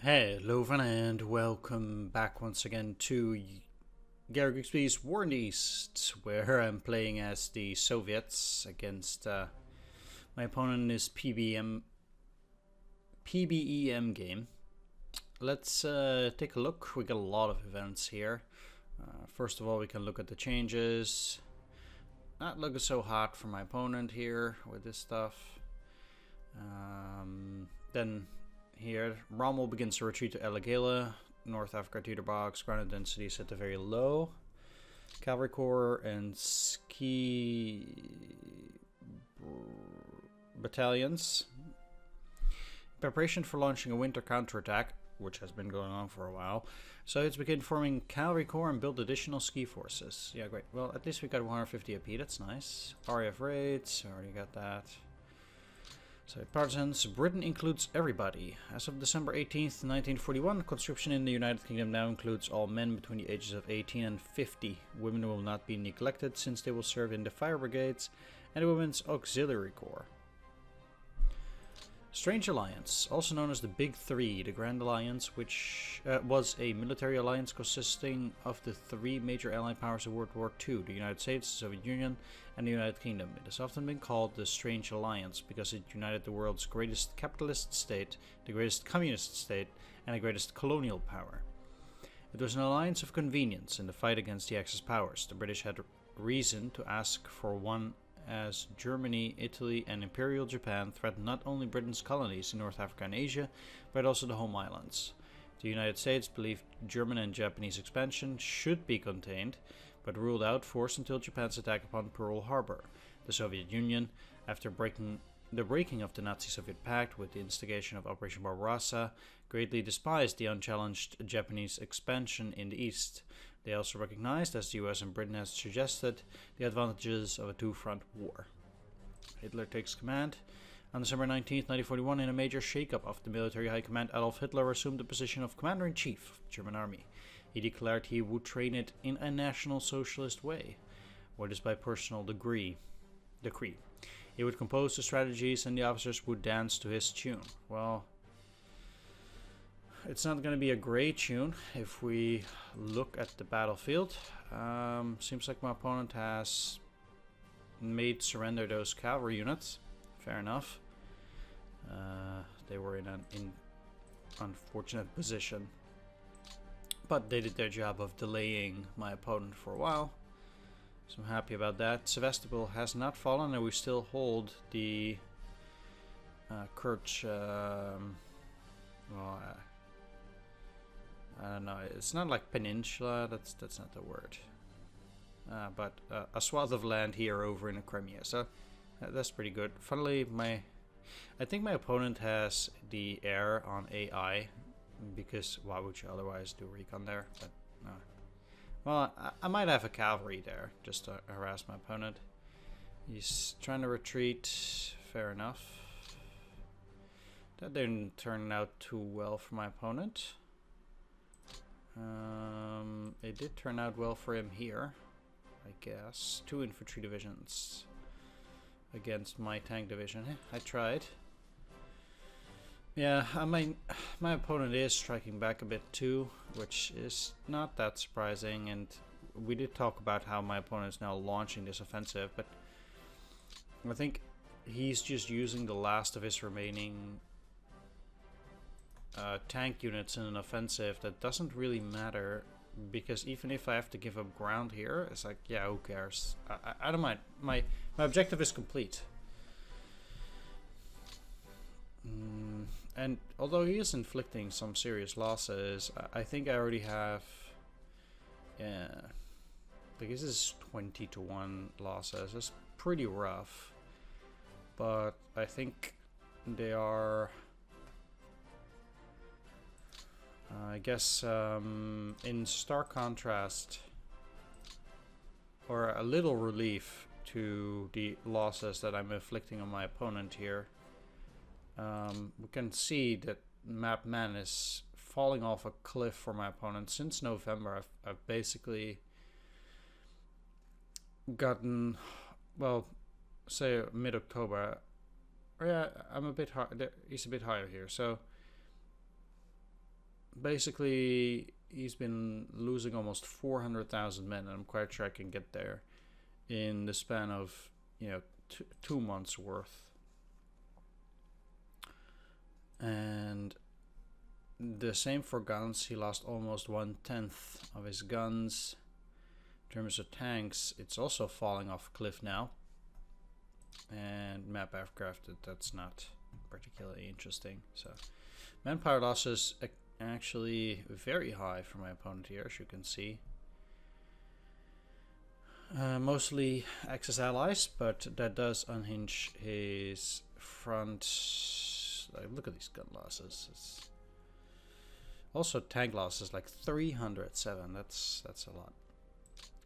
Hello everyone and welcome back once again to Grigsby's War in the East, where I'm playing as the Soviets against my opponent in this PBEM game. Let's take a look. We got a lot of events here. First of all, we can look at the changes. Not looking so hot for my opponent here with this stuff. Then here, Rommel begins to retreat to Eligala, North Africa theater box, ground density is set to very low. Cavalry Corps and ski battalions. In preparation for launching a winter counterattack, which has been going on for a while, Soviets begin forming Cavalry Corps and build additional ski forces. Yeah, great. Well, at least we got 150 AP, that's nice. RAF raids, already got that. So, partisans, Britain includes everybody. As of December 18th, 1941, conscription in the United Kingdom now includes all men between the ages of 18 and 50. Women will not be neglected since they will serve in the fire brigades and the Women's Auxiliary Corps. Strange Alliance, also known as the Big Three, the Grand Alliance, which was a military alliance consisting of the three major allied powers of World War II, the United States, the Soviet Union, and the United Kingdom. It has often been called the Strange Alliance because it united the world's greatest capitalist state, the greatest communist state, and the greatest colonial power. It was an alliance of convenience in the fight against the Axis powers. The British had reason to ask for one as Germany, Italy, and Imperial Japan threatened not only Britain's colonies in North Africa and Asia, but also the home islands. The United States believed German and Japanese expansion should be contained, but ruled out force until Japan's attack upon Pearl Harbor. The Soviet Union, after the breaking of the Nazi-Soviet pact with the instigation of Operation Barbarossa, greatly despised the unchallenged Japanese expansion in the East. They also recognized, as the US and Britain had suggested, the advantages of a two-front war. Hitler takes command. On December 19, 1941, in a major shake-up of the military high command, Adolf Hitler assumed the position of Commander-in-Chief of the German army. He declared he would train it in a National Socialist way, what is by personal decree. He would compose the strategies and the officers would dance to his tune. Well, it's not going to be a great tune if we look at the battlefield. Seems like my opponent has made surrender those cavalry units. Fair enough. They were in an unfortunate position. But they did their job of delaying my opponent for a while. So I'm happy about that. Sevastopol has not fallen and we still hold the Kerch... I don't know, it's not like peninsula, that's not the word. But a swath of land here over in the Crimea, so that's pretty good. Funnily, I think my opponent has the air on AI, because why would you otherwise do recon there? But no. Well, I might have a cavalry there, just to harass my opponent. He's trying to retreat, fair enough. That didn't turn out too well for my opponent. It did turn out well for him here, I guess. 2 infantry divisions against my tank division. I tried. Yeah, I mean, my opponent is striking back a bit too, which is not that surprising. And we did talk about how my opponent is now launching this offensive, but I think he's just using the last of his remaining tank units in an offensive that doesn't really matter, because even if I have to give up ground here, it's like, yeah, who cares? I don't mind. My objective is complete. And although he is inflicting some serious losses, I think I already have... Yeah, like this is 20-1 losses. It's pretty rough. But I think they are... I guess in stark contrast, or a little relief to the losses that I'm inflicting on my opponent here, we can see that Map Man is falling off a cliff for my opponent. Since November, I've basically gotten, well, say mid-October. Oh yeah, I'm a bit high. He's a bit higher here, so basically he's been losing almost 400,000 men, and I'm quite sure I can get there in the span of, you know, 2 months worth. And the same for guns. He lost almost 1/10 of his guns. In terms of tanks, it's also falling off a cliff now. And map I've crafted, that's not particularly interesting. So manpower losses actually very high for my opponent here, as you can see. Mostly Axis allies, but that does unhinge his front. Like, look at these gun losses. It's also tank losses, like 307. That's a lot.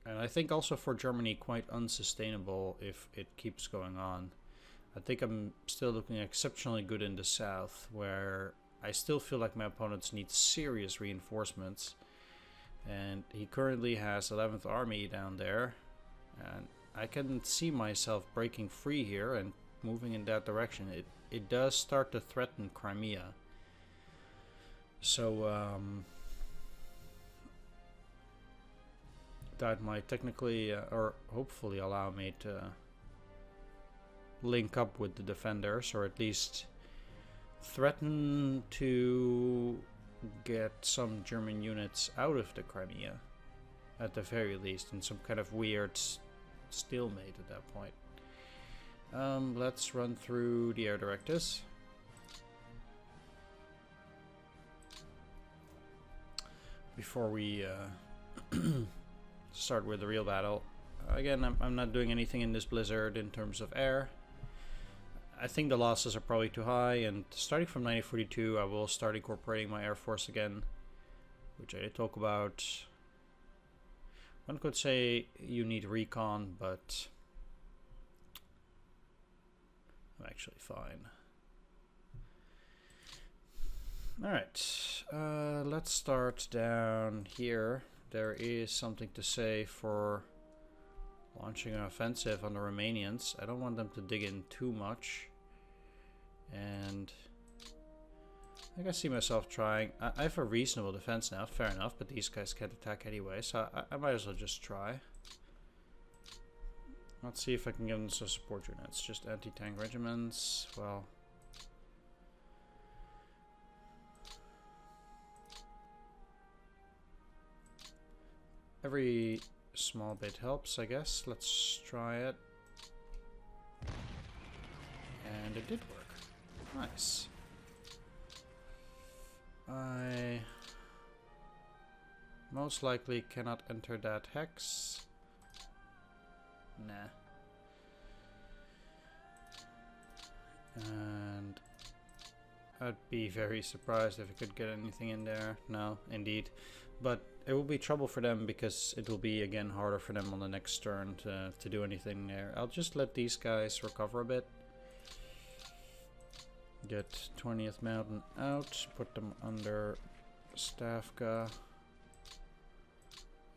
And I think also for Germany quite unsustainable if it keeps going on. I think I'm still looking exceptionally good in the south, where I still feel like my opponents need serious reinforcements. And he currently has 11th Army down there. And I can see myself breaking free here and moving in that direction. It does start to threaten Crimea. So that might technically or hopefully allow me to link up with the defenders, or at least threaten to get some German units out of the Crimea, at the very least, in some kind of weird stalemate at that point. Let's run through the air directives. Before we start with the real battle. Again, I'm not doing anything in this blizzard in terms of air. I think the losses are probably too high, and starting from 1942 I will start incorporating my air force again, which I did talk about. One could say you need recon, but I'm actually fine. Alright, let's start down here. There is something to say for launching an offensive on the Romanians. I don't want them to dig in too much. And I can see myself trying. I have a reasonable defense now, fair enough, but these guys can't attack anyway, so I might as well just try. Let's see if I can give them some support units. Just anti-tank regiments. Well, every small bit helps, I guess. Let's try it. And it did work. Nice. I most likely cannot enter that hex. Nah. And I'd be very surprised if I could get anything in there. No, indeed. But it will be trouble for them, because it will be again harder for them on the next turn to do anything there. I'll just let these guys recover a bit. Get 20th Mountain out, put them under Stavka,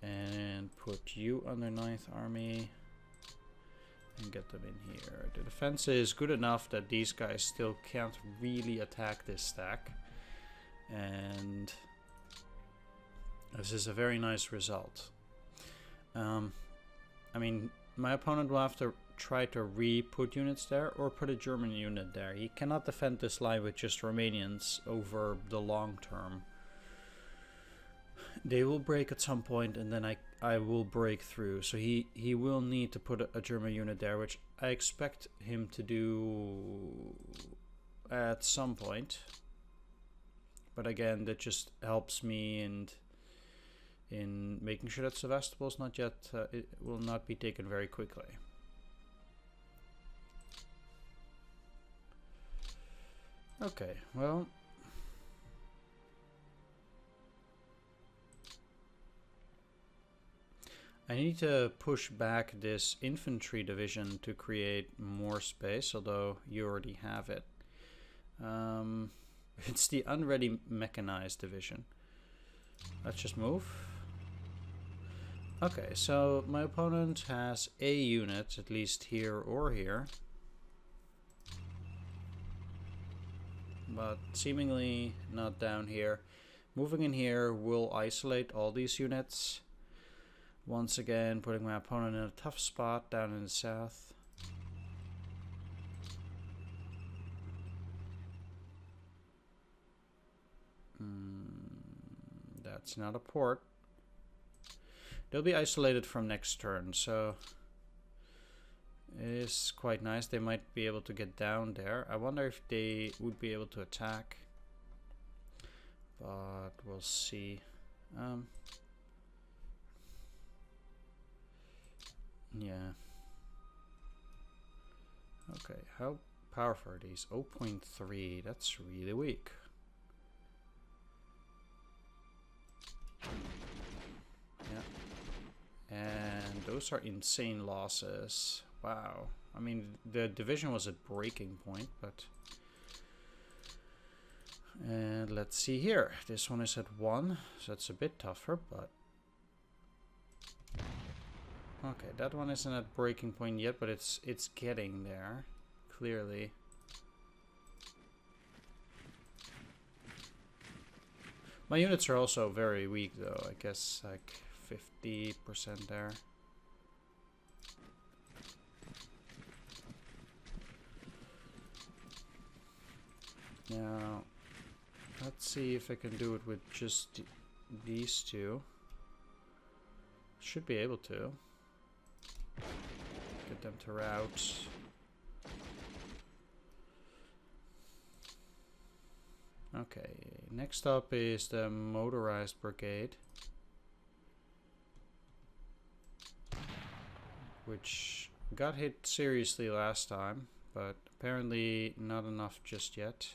and put you under 9th Army, and get them in here. The defense is good enough that these guys still can't really attack this stack, and this is a very nice result. I mean, my opponent will have to try to re-put units there, or put a German unit there. He cannot defend this line with just Romanians over the long term. They will break at some point, and then I will break through. So he will need to put a German unit there, which I expect him to do at some point. But again, that just helps me in making sure that Sevastopol is not yet, it will not be taken very quickly. Okay, well, I need to push back this infantry division to create more space, although you already have it. It's the unready mechanized division. Let's just move. Okay, so my opponent has a unit, at least here or here. But seemingly not down here. Moving in here will isolate all these units. Once again, putting my opponent in a tough spot down in the south. That's not a port. They'll be isolated from next turn, so it is quite nice. They might be able to get down there. I wonder if they would be able to attack, but we'll see. Yeah. Okay, how powerful are these? 0.3, that's really weak. Yeah. And those are insane losses. Wow. I mean, the division was at breaking point, but... And let's see here. This one is at 1, so it's a bit tougher, but... Okay, that one isn't at breaking point yet, but it's getting there, clearly. My units are also very weak, though. I guess like 50% there. Now, let's see if I can do it with just these two. Should be able to. Get them to route. Okay, next up is the motorized brigade, which got hit seriously last time, but apparently not enough just yet.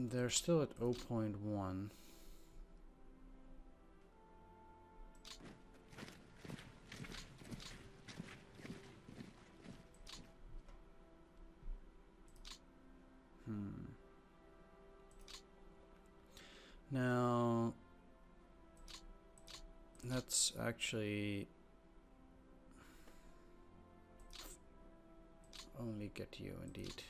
They're still at 0.1. Now, let's actually only get you, indeed.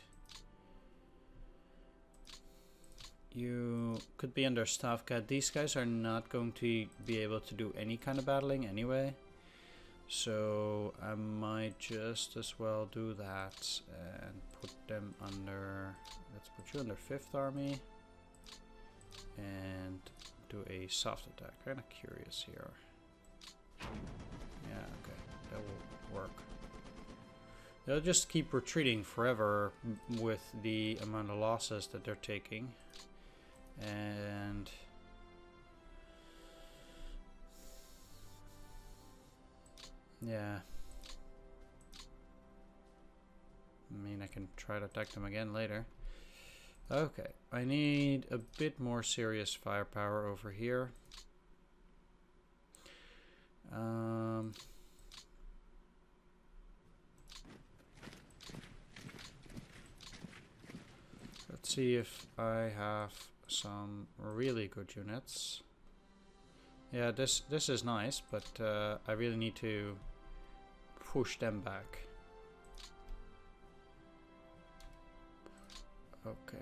You could be under staff cat. These guys are not going to be able to do any kind of battling anyway. So I might just as well do that and put them under, let's put you under 5th Army and do a soft attack. Kind of curious here. Yeah, okay, that will work. They'll just keep retreating forever with the amount of losses that they're taking. And yeah, I mean, I can try to attack them again later. Okay, I need a bit more serious firepower over here. Let's see if I have some really good units. Yeah, this is nice, but I really need to push them back. Okay.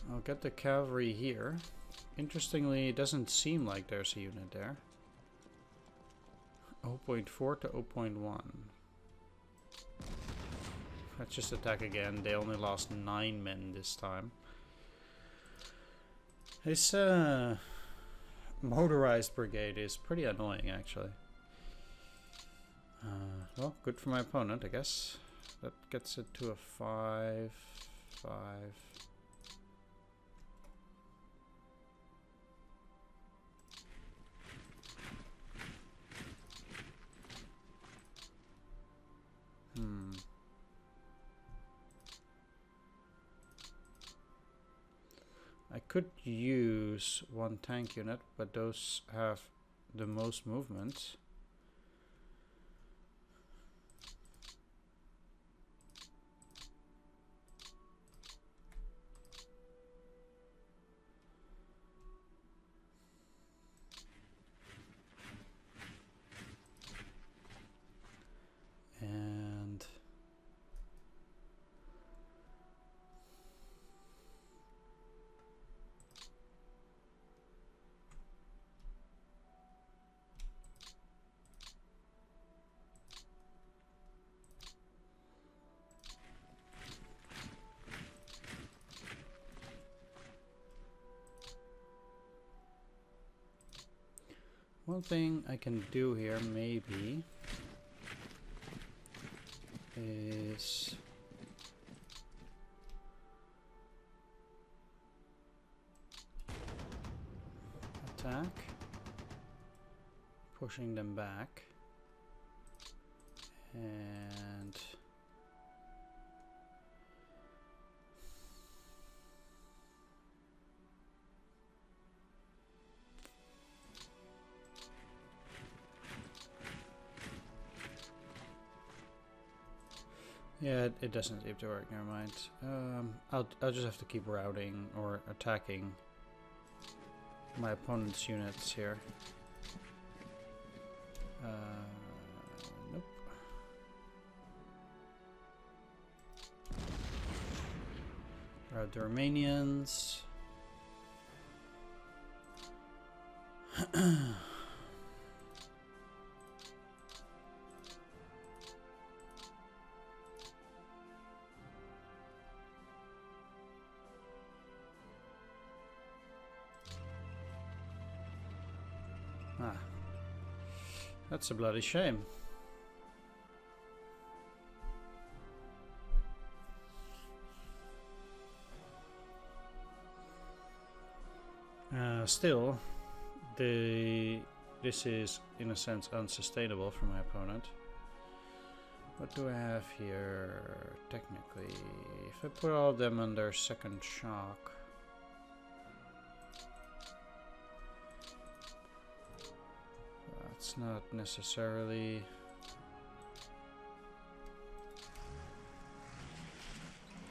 I'll get the cavalry here. Interestingly, it doesn't seem like there's a unit there. 0.4 to 0.1. Let's just attack again. They only lost 9 men this time. This motorized brigade is pretty annoying, actually. Well, good for my opponent, I guess. That gets it to a 5, 5. could use one tank unit, but those have the most movement. And one thing I can do here maybe is attack, pushing them back, and yeah, it doesn't seem to work. Never mind. I'll just have to keep routing or attacking my opponent's units here. Nope. Route the Romanians. That's a bloody shame. Still, this is in a sense unsustainable for my opponent. What do I have here? Technically, if I put all of them under second shock, it's not necessarily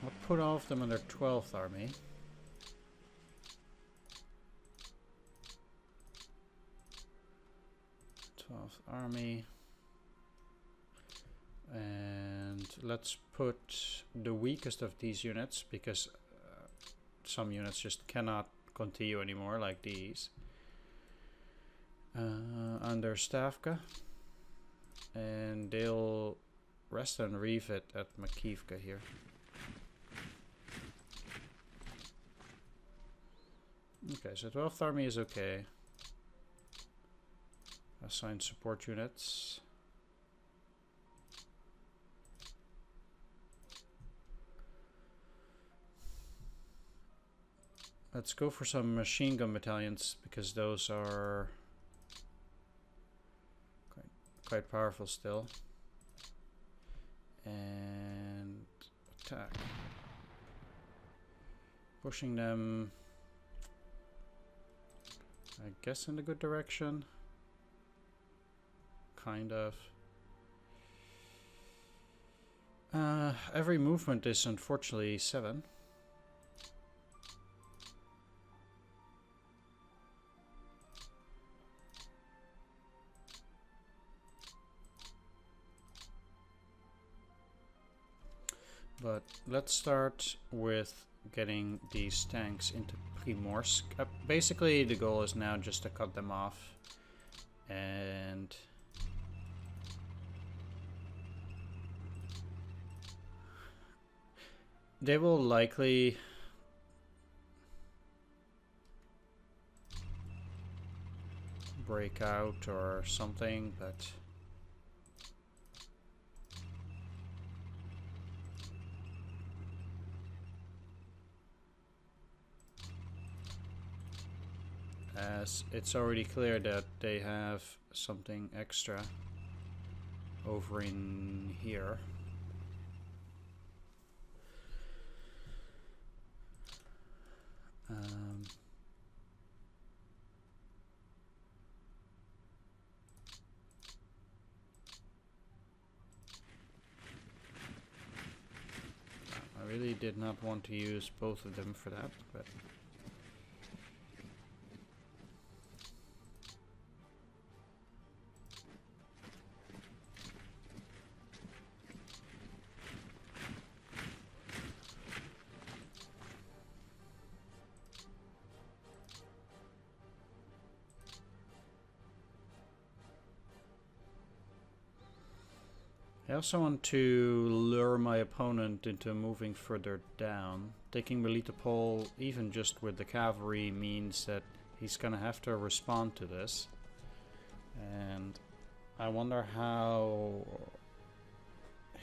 I'll put all of them under 12th Army. Army, and let's put the weakest of these units, because some units just cannot continue anymore, like these, under Stavka, and they'll rest and refit at Makivka here. Okay, so 12th Army is okay. Assign support units. Let's go for some machine gun battalions, because those are quite powerful still. And attack. Pushing them, I guess, in the good direction. Kind of. Every movement is unfortunately 7. But let's start with getting these tanks into Primorsk. Basically, the goal is now just to cut them off, and they will likely break out or something, but as it's already clear that they have something extra over in here. really did not want to use both of them for that, but... I also want to lure my opponent into moving further down. Taking Melitopol, even just with the cavalry, means that he's gonna have to respond to this. And I wonder how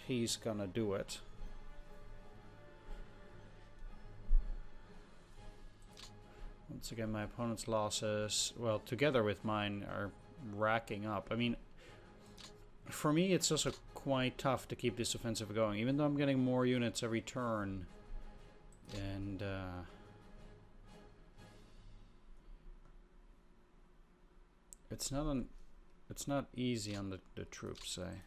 he's gonna do it. Once again, my opponent's losses, well, together with mine, are racking up. I mean, for me, it's also quite tough to keep this offensive going, even though I'm getting more units every turn. And it's not easy on the troops, eh?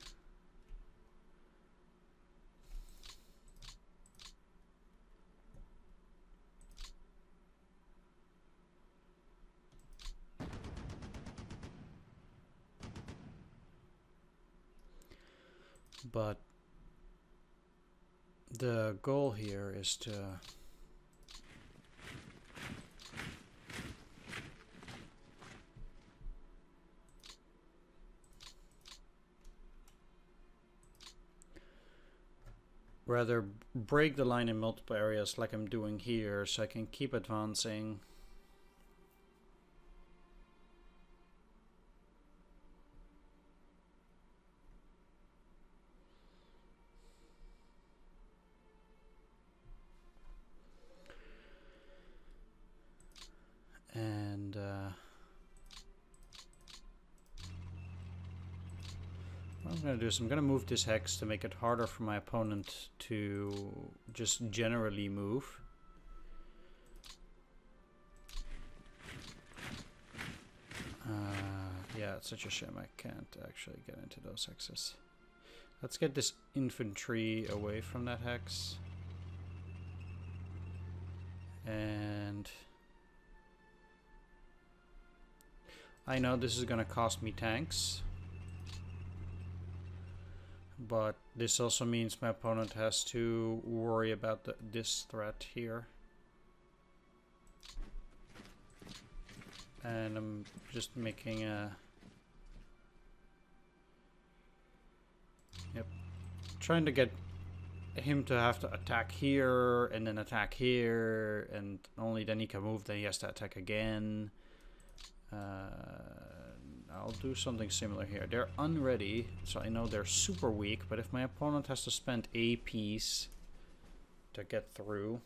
But the goal here is to rather break the line in multiple areas like I'm doing here, so I can keep advancing. And what I'm going to do is I'm going to move this hex to make it harder for my opponent to just generally move. Yeah, it's such a shame I can't actually get into those hexes. Let's get this infantry away from that hex. And I know this is going to cost me tanks, but this also means my opponent has to worry about this threat here. And I'm just making a... Yep. Trying to get him to have to attack here, and then attack here, and only then he can move, then he has to attack again. I'll do something similar here. They're unready, so I know they're super weak, but if my opponent has to spend a piece to get through,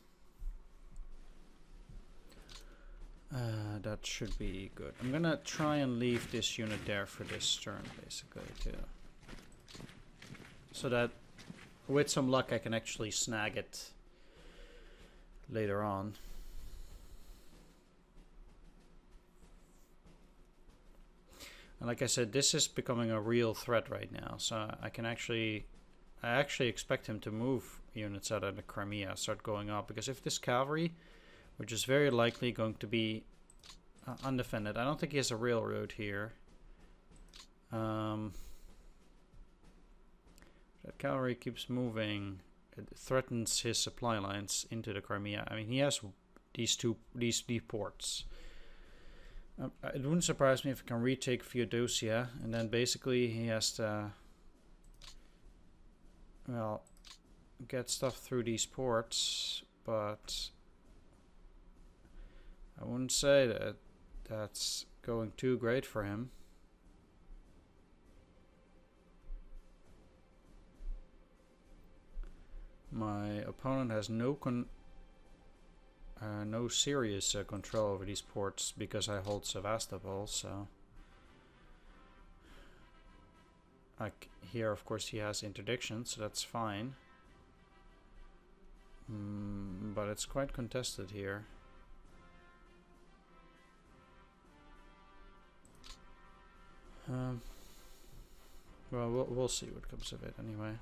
that should be good. I'm gonna try and leave this unit there for this turn, basically, too. So that, with some luck, I can actually snag it later on. And like I said, this is becoming a real threat right now. So I actually expect him to move units out of the Crimea, start going up. Because if this cavalry, which is very likely going to be undefended, I don't think he has a railroad here. That cavalry keeps moving. It threatens his supply lines into the Crimea. I mean, he has these ports. It wouldn't surprise me if he can retake Feodosia, and then basically he has to, well, get stuff through these ports, but I wouldn't say that that's going too great for him. My opponent has no serious control over these ports because I hold Sevastopol, so... Here, of course, he has interdiction, so that's fine. But it's quite contested here. Well, we'll see what comes of it anyway.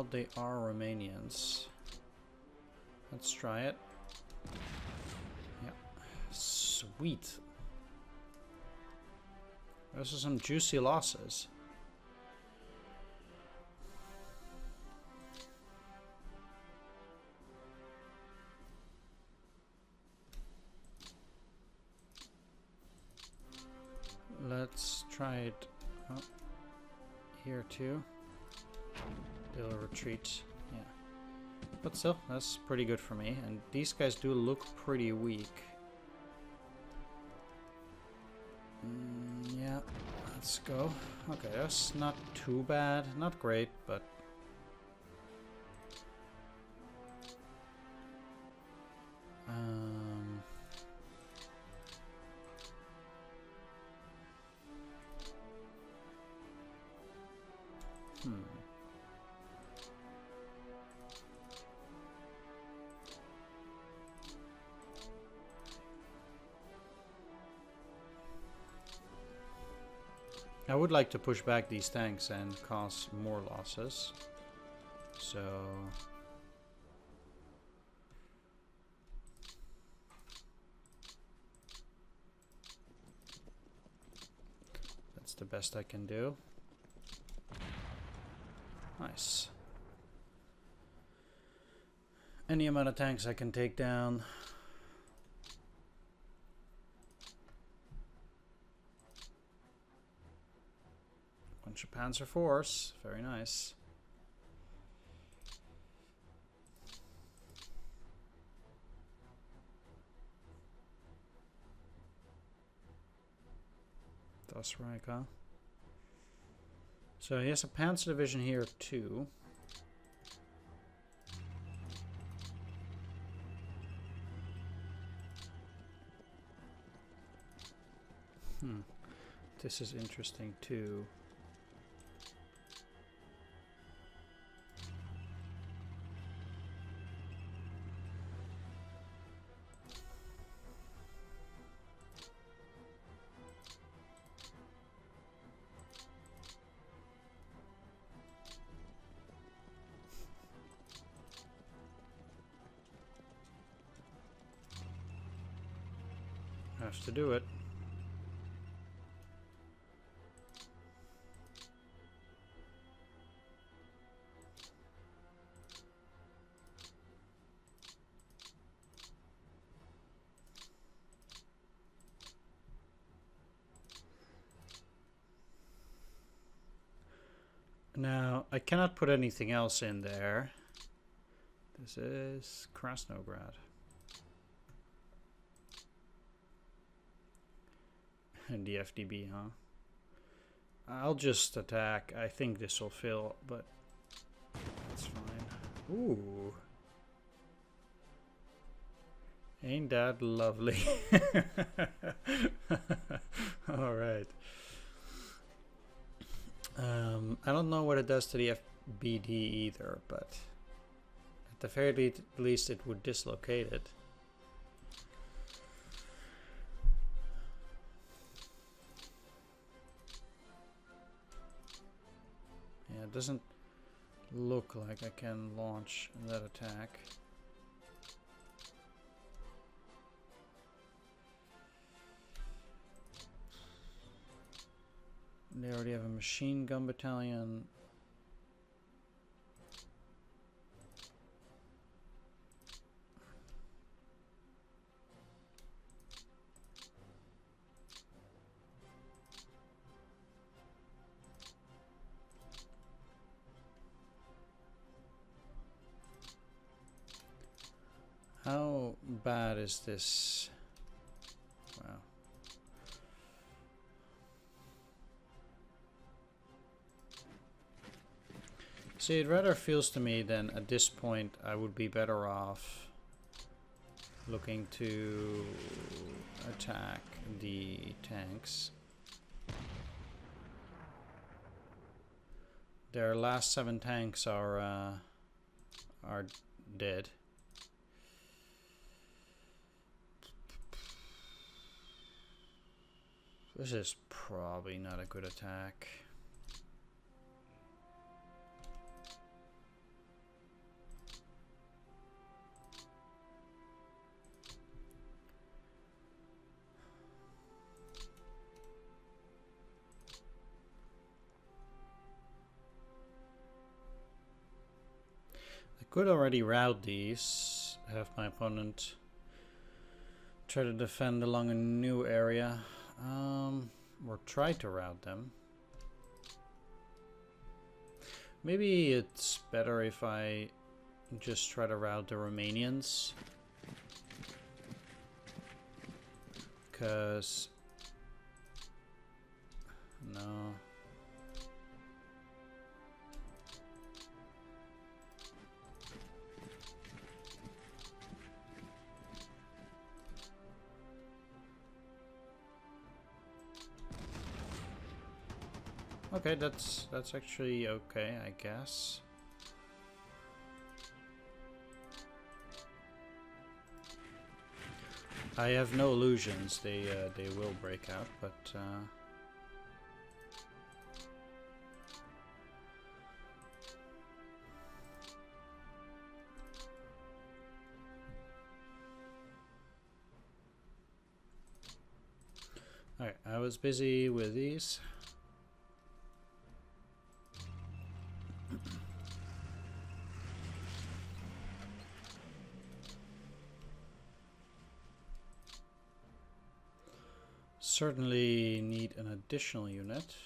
Well, they are Romanians. Let's try it. Yeah. Sweet. Those are some juicy losses. Let's try it here too. They'll retreat. Yeah. But still, that's pretty good for me. And these guys do look pretty weak. Yeah, let's go. Okay, that's not too bad. Not great, but... I would like to push back these tanks and cause more losses. So... that's the best I can do. Nice. Any amount of tanks I can take down. Bunch of Panzer IVs. Very nice. That's right, huh? So he has a Panzer division here too. This is interesting too. Have to do it. Now, I cannot put anything else in there. This is Krasnograd. And the FDB, huh? I'll just attack. I think this will fill, but that's fine. Ooh. Ain't that lovely? Alright. I don't know what it does to the FBD either, but at the very least it would dislocate it. Yeah, it doesn't look like I can launch that attack. They already have a machine gun battalion. How bad is this? Wow. See, it rather feels to me then at this point I would be better off looking to attack the tanks. Their last 7 tanks are dead. This is probably not a good attack. I could already route these, have my opponent try to defend along a new area, or try to route them. Maybe it's better if I just try to route the Romanians, because no. Okay, that's actually okay, I guess. I have no illusions they will break out, but alright, I was busy with these. Certainly need an additional unit.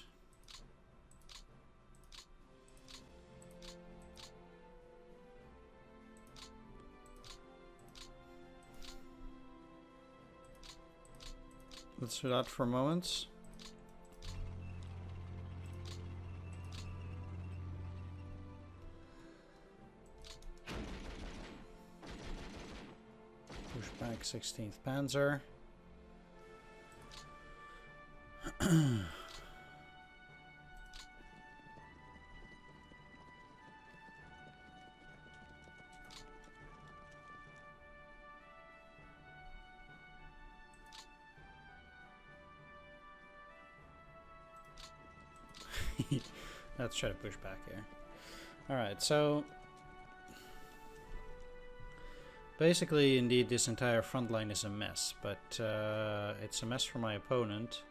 Let's do that for a moment. Push back 16th Panzer. Let's try to push back here. Alright, so basically, indeed, this entire front line is a mess, but it's a mess for my opponent,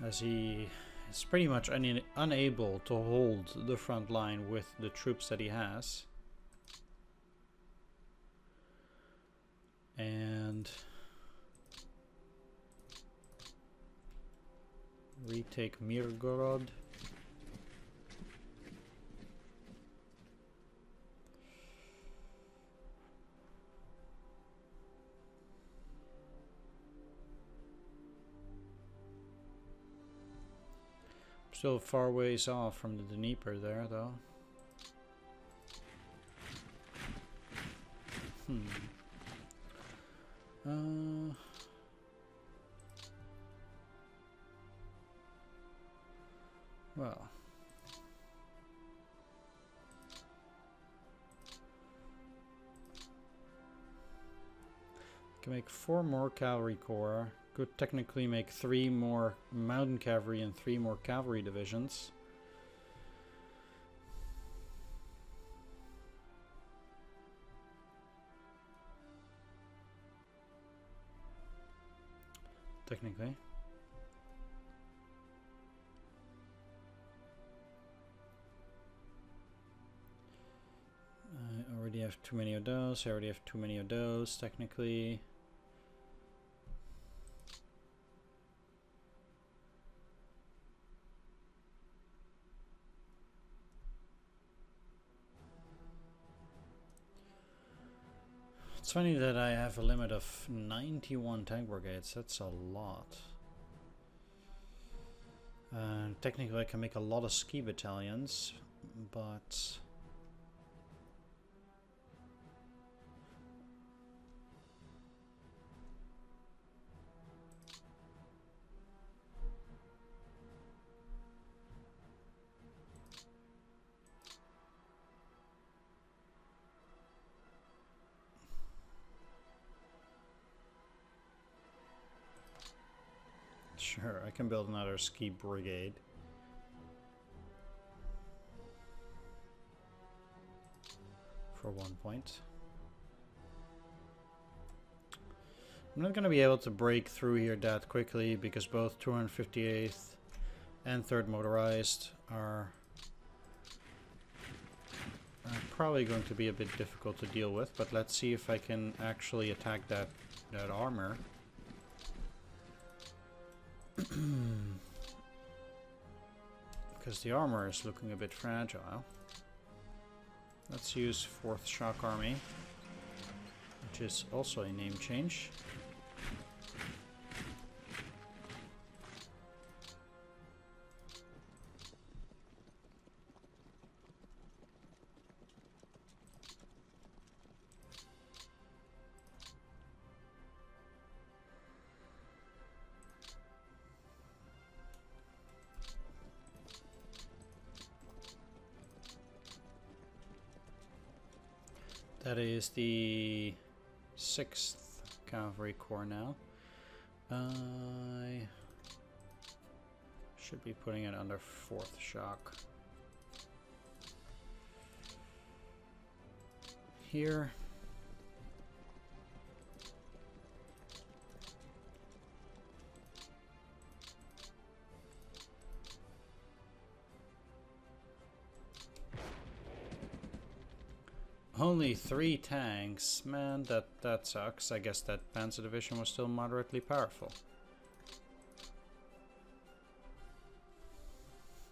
as he is pretty much unable to hold the front line with the troops that he has. And retake Mirgorod. Still far ways off from the Dnieper there, though. Well. Can make 4 more cavalry corps. Could technically make 3 more mountain cavalry and 3 more cavalry divisions. Technically. I already have too many of those. I already have too many of those, technically. It's funny that I have a limit of 91 tank brigades. That's a lot. Technically I can make a lot of ski battalions, but sure, I can build another ski brigade. For 1 point. I'm not going to be able to break through here that quickly because both 258th and 3rd Motorized are probably going to be a bit difficult to deal with, but let's see if I can actually attack that armor. Because the armor is looking a bit fragile. Let's use 4th Shock Army, which is also a name change. That is the 6th Cavalry Corps now. I should be putting it under 4th Shock. Here. Only 3 tanks, man, that sucks. I guess that Panzer Division was still moderately powerful.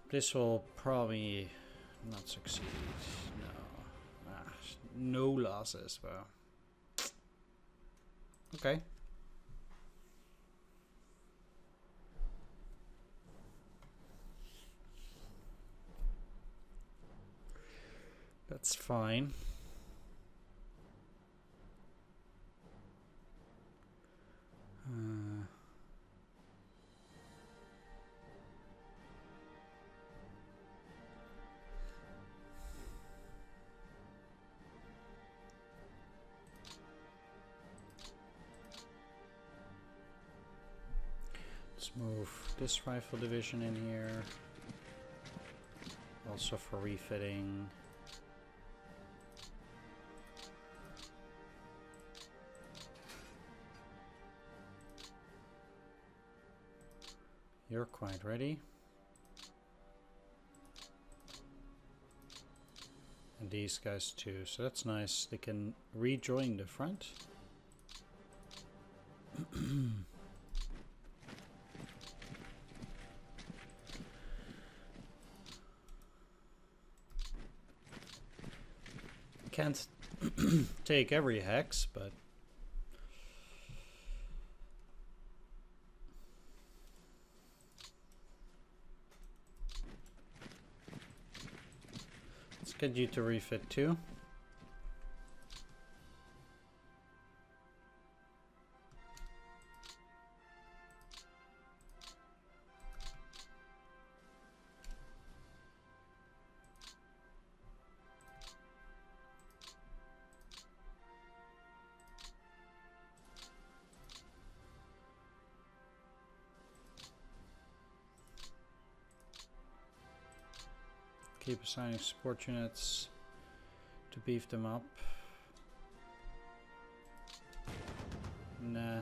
This will probably not succeed. No. No losses, well. Okay. That's fine. Let's move this rifle division in here. Also for refitting. You're quite ready. And these guys too, so that's nice. They can rejoin the front. Can't take every hex, but let's get you to refit too. Keep assigning support units to beef them up. Nah.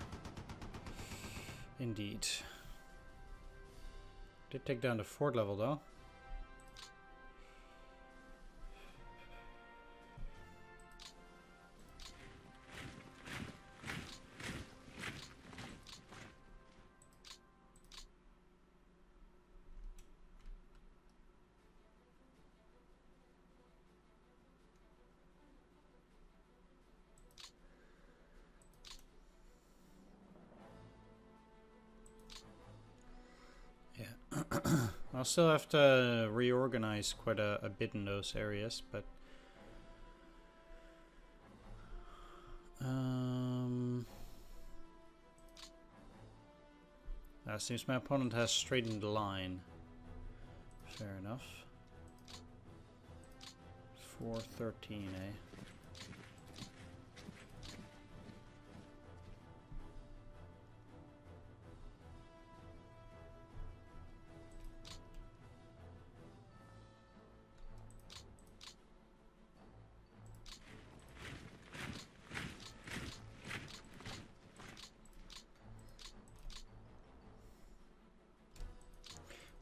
Indeed. Did take down the fort level though. I'll still have to reorganize quite a bit in those areas, but seems my opponent has straightened the line. Fair enough. 413, eh?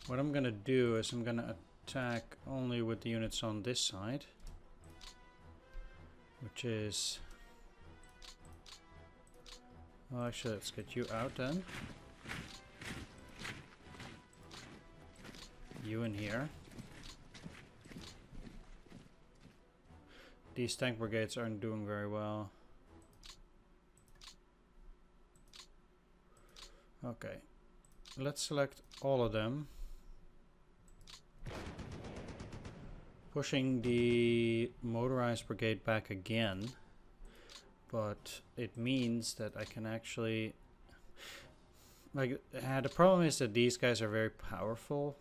What I'm gonna do is I'm gonna attack only with the units on this side. which is... Well, actually, let's get you out then. You in here. These tank brigades aren't doing very well. Okay, let's select all of them. Pushing the motorized brigade back again, but it means that I can actually... Like, the problem is that these guys are very powerful.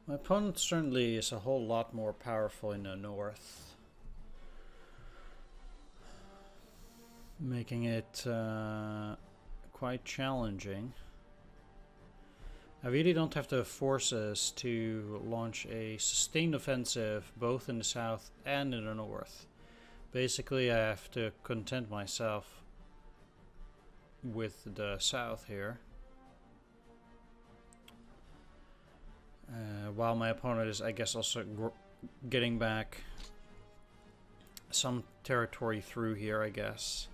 My opponent certainly is a whole lot more powerful in the north, making it quite challenging. I really don't have the forces to launch a sustained offensive both in the south and in the north. Basically, I have to content myself with the south here. While my opponent is, I guess, also getting back some territory through here, I guess.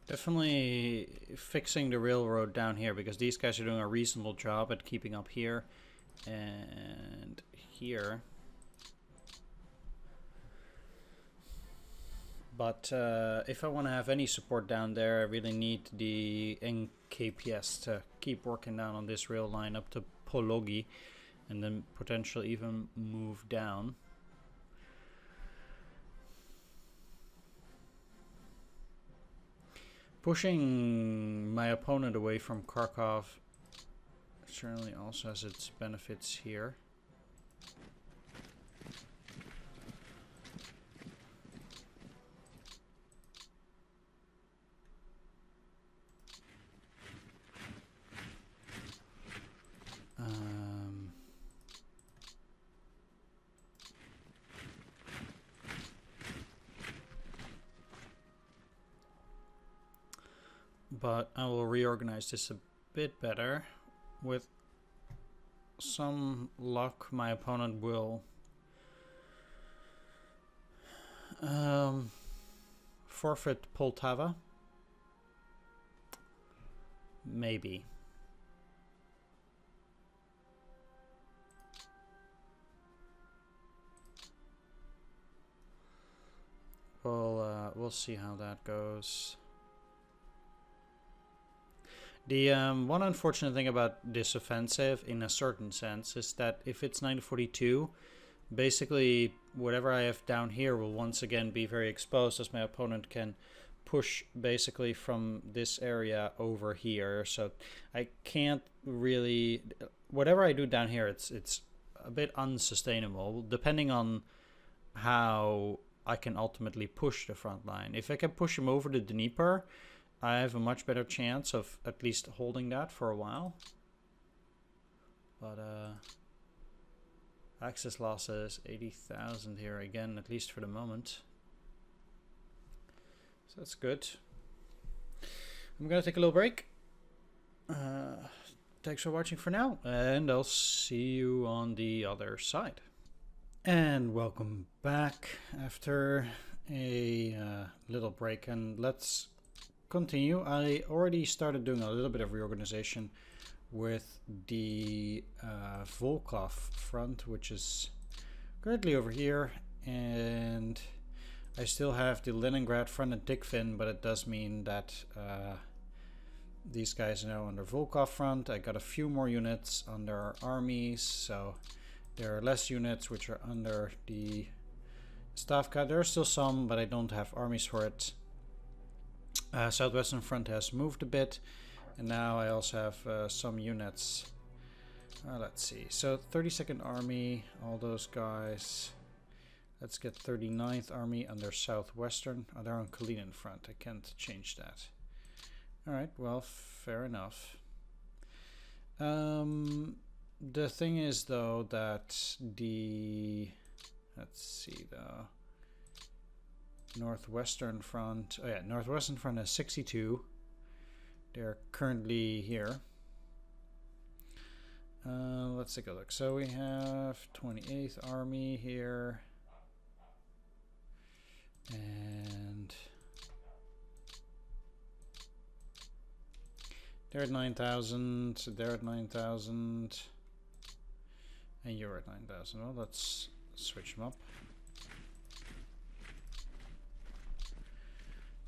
Definitely fixing the railroad down here, because these guys are doing a reasonable job at keeping up here and here. But if I want to have any support down there, I really need the NKPS to keep working down on this rail line up to Pologi, and then potentially even move down. Pushing my opponent away from Kharkov certainly also has its benefits here. But I will reorganize this a bit better. With some luck, my opponent will forfeit Poltava. Maybe. We'll see how that goes. The one unfortunate thing about this offensive, in a certain sense, is that if it's 942, basically whatever I have down here will once again be very exposed, as my opponent can push basically from this area over here. So I can't really... Whatever I do down here, it's a bit unsustainable, depending on how I can ultimately push the front line. If I can push him over the Dnieper, I have a much better chance of at least holding that for a while. But access losses 80,000 here again, at least for the moment. So that's good. I'm gonna take a little break. Thanks for watching for now, and I'll see you on the other side. And welcome back after a little break, and let's continue. I already started doing a little bit of reorganization with the Volkov front, which is currently over here, and I still have the Leningrad front and Tikvin, but it does mean that these guys are now under Volkov front. I got a few more units under armies, so there are less units which are under the Stavka, there are still some, but I don't have armies for it. Southwestern Front has moved a bit, and now I also have some units. Let's see, so 32nd Army, all those guys. Let's get 39th Army on their Southwestern. Oh, they're on Kalinin Front, I can't change that. Alright, well, fair enough. The thing is, though, that the... Let's see, the Northwestern Front... Oh yeah, Northwestern Front has 62. They're currently here. Let's take a look. So we have 28th Army here. And... they're at 9,000, they're at 9,000, and you're at 9,000. Well, let's switch them up.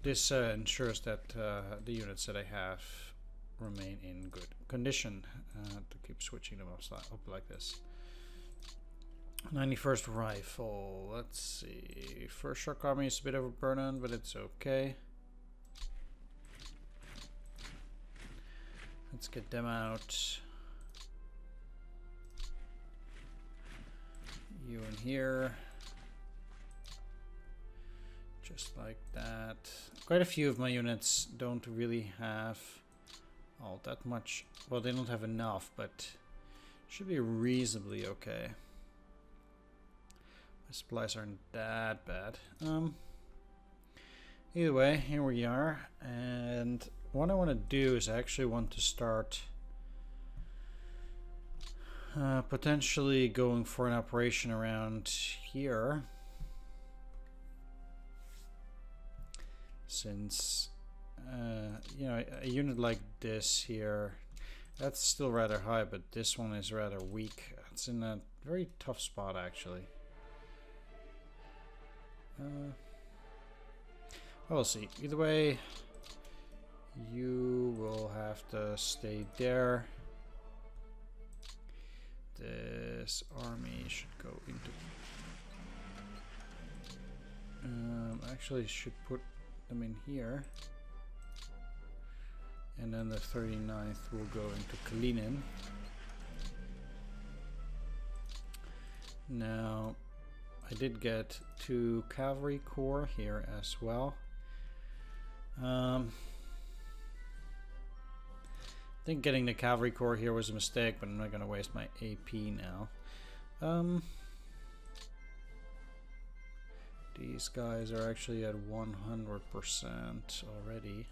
This ensures that the units that I have remain in good condition to keep switching them up like this. 91st Rifle, let's see. First Shock Army is a bit of a burn-on, but it's okay. Let's get them out. You in here. Just like that. Quite a few of my units don't really have all that much. Well, they don't have enough, but should be reasonably okay. My supplies aren't that bad. Either way, here we are, and what I want to do is I actually want to start potentially going for an operation around here, since you know, a unit like this here, that's still rather high, but this one is rather weak. It's in a very tough spot, actually. We'll see. Either way, you will have to stay there. This army should go into... actually should put them in here. And then the 39th will go into Kalinin. Now, I did get 2 cavalry corps here as well. I think getting the cavalry corps here was a mistake, but I'm not going to waste my AP now. These guys are actually at 100% already.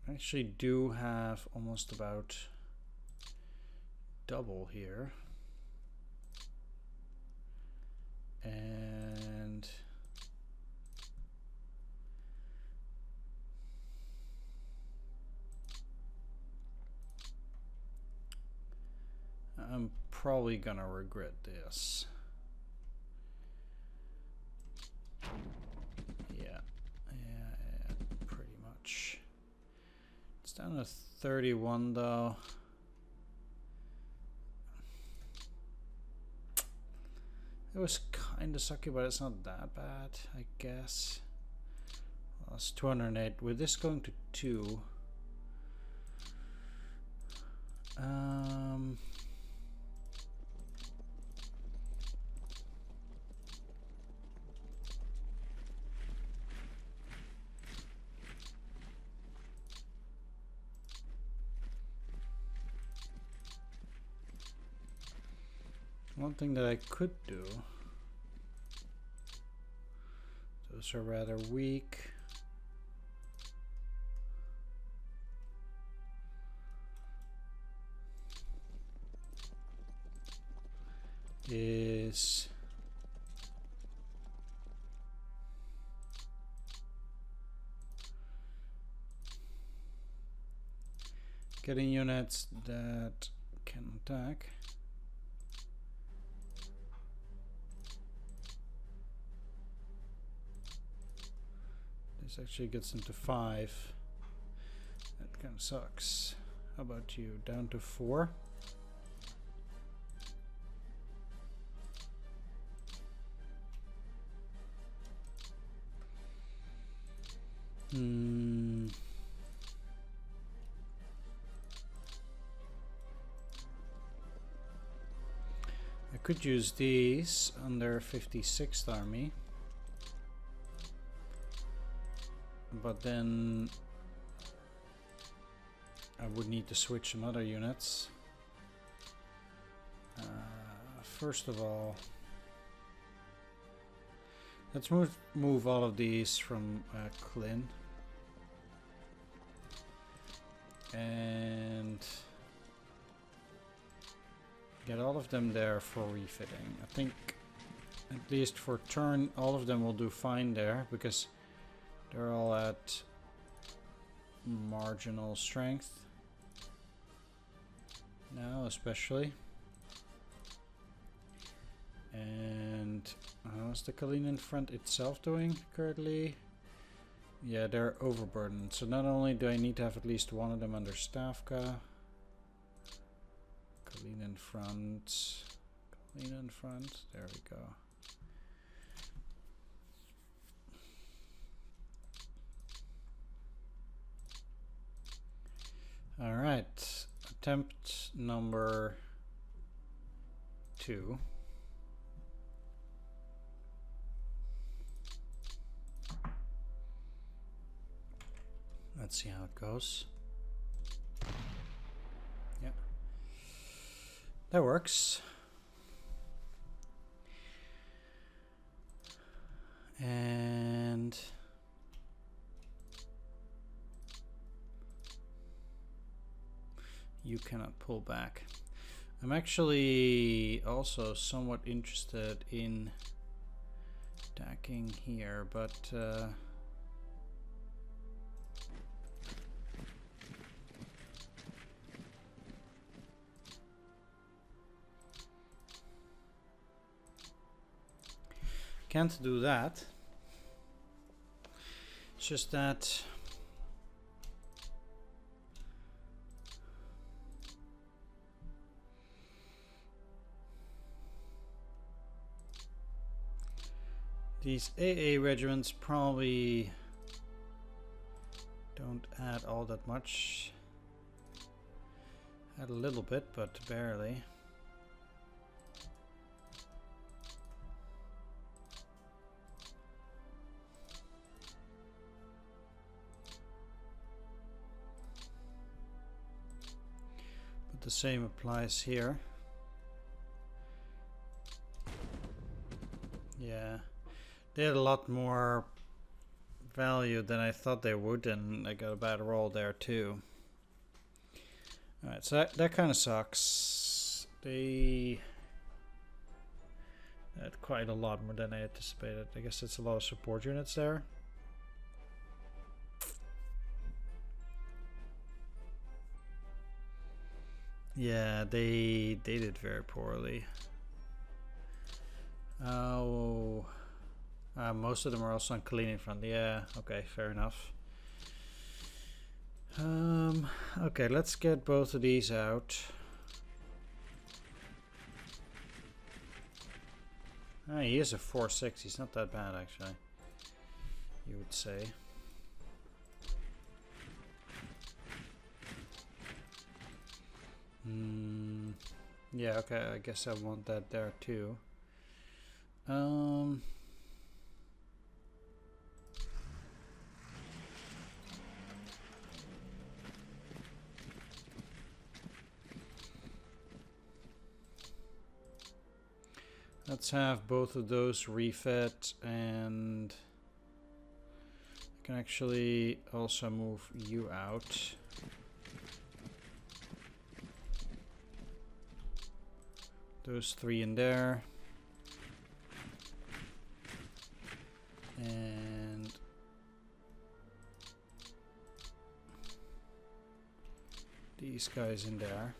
I actually do have almost about double here, and I'm probably gonna regret this. Yeah, pretty much. It's down to 31 though. It was kind of sucky, but it's not that bad, I guess. Well, it's 208. With this going to 2, one thing that I could do, those are rather weak, is getting units that can attack. This actually gets them to 5. That kind of sucks. How about you? Down to 4. I could use these on their 56th army, but then I would need to switch some other units. First of all, let's move all of these from Klin. And get all of them there for refitting. I think at least for turn all of them will do fine there because they're all at marginal strength now, especially. And how's the Kalinin front itself doing currently? Yeah, they're overburdened. So not only do I need to have at least one of them under Stavka. Kalinin front. Kalinin front. There we go. Alright. Attempt number 2. Let's see how it goes. Yeah. That works. And you cannot pull back. I'm actually also somewhat interested in attacking here, but can't do that. It's just that these AA regiments probably don't add all that much. Add a little bit, but barely. The same applies here. Yeah, they had a lot more value than I thought they would, and I got a bad roll there too. Alright, so that kind of sucks. They had quite a lot more than I anticipated. I guess it's a lot of support units there. Yeah, they did very poorly. Oh, most of them are also on Kalinin front. Yeah, okay, fair enough. Okay, let's get both of these out. He is a 4-6. He's not that bad, actually. You would say. Yeah, okay, I guess I want that there too. Let's have both of those refit, and I can actually also move you out. Those 3 in there. And these these guys in there.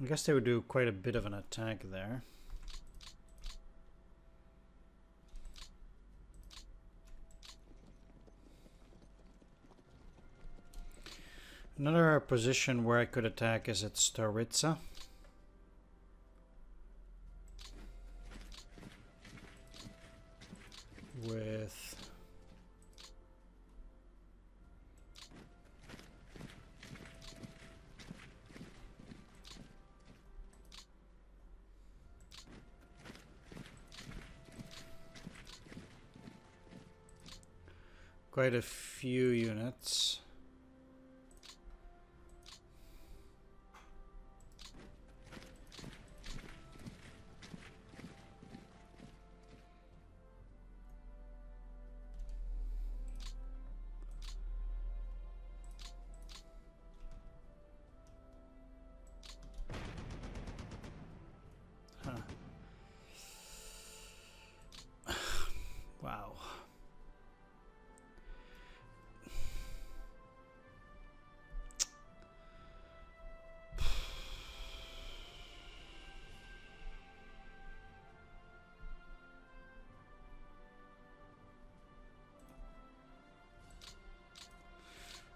I guess they would do quite a bit of an attack there. Another position where I could attack is at Staritsa. With quite a few units. Wow.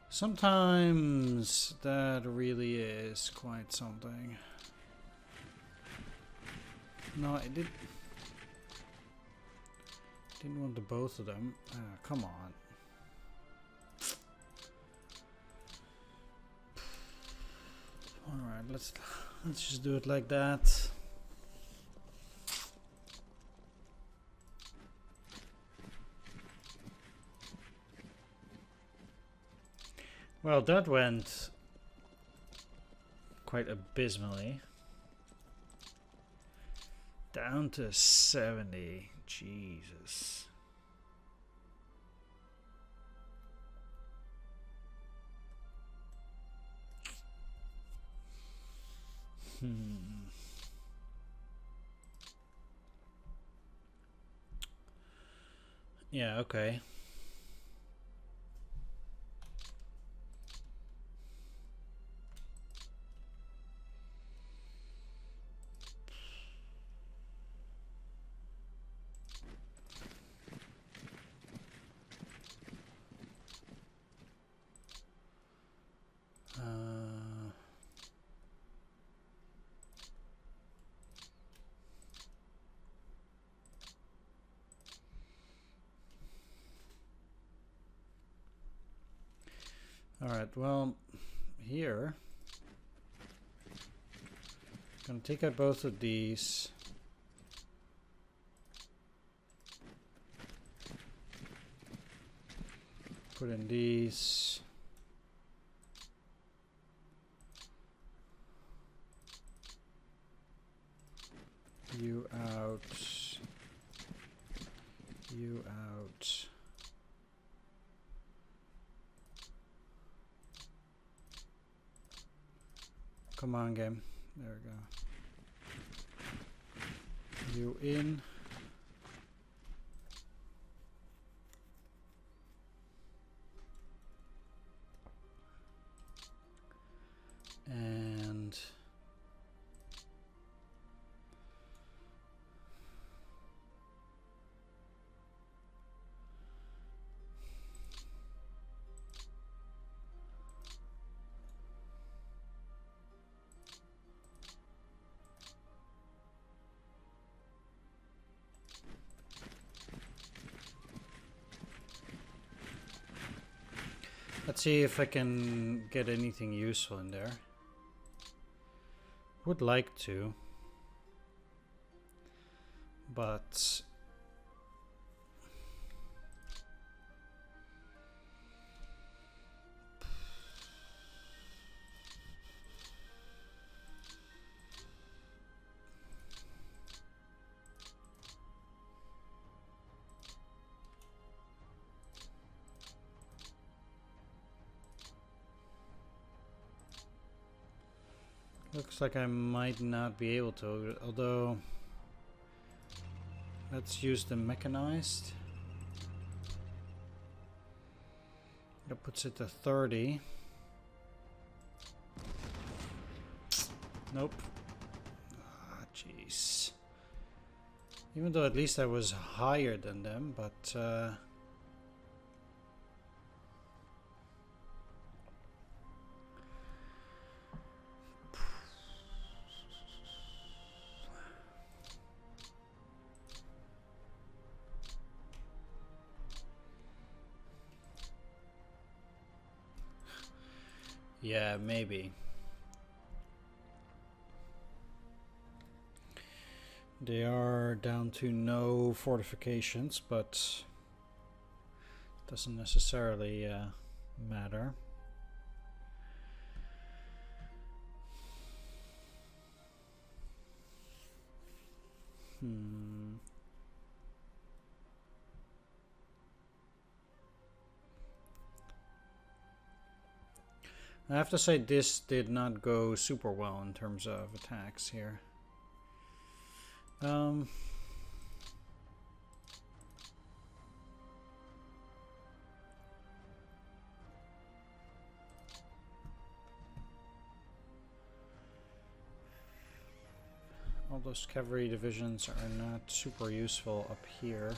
Sometimes that really is quite something. No, I didn't want the both of them. Come on. Alright, let's just do it like that. Well, that went quite abysmally. Down to 70. Jesus. Yeah, okay. Alright, well, here, gonna take out both of these. Put in these. You out. You out. Come on, game. There we go. You in. And let's see if I can get anything useful in there. Would like to, but Looks like I might not be able to, although let's use the mechanized. That puts it to 30. Nope. Ah, jeez. Even though at least I was higher than them, but yeah, maybe. They are down to no fortifications, but doesn't necessarily matter. I have to say this did not go super well in terms of attacks here. All those cavalry divisions are not super useful up here.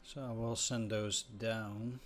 So I will send those down.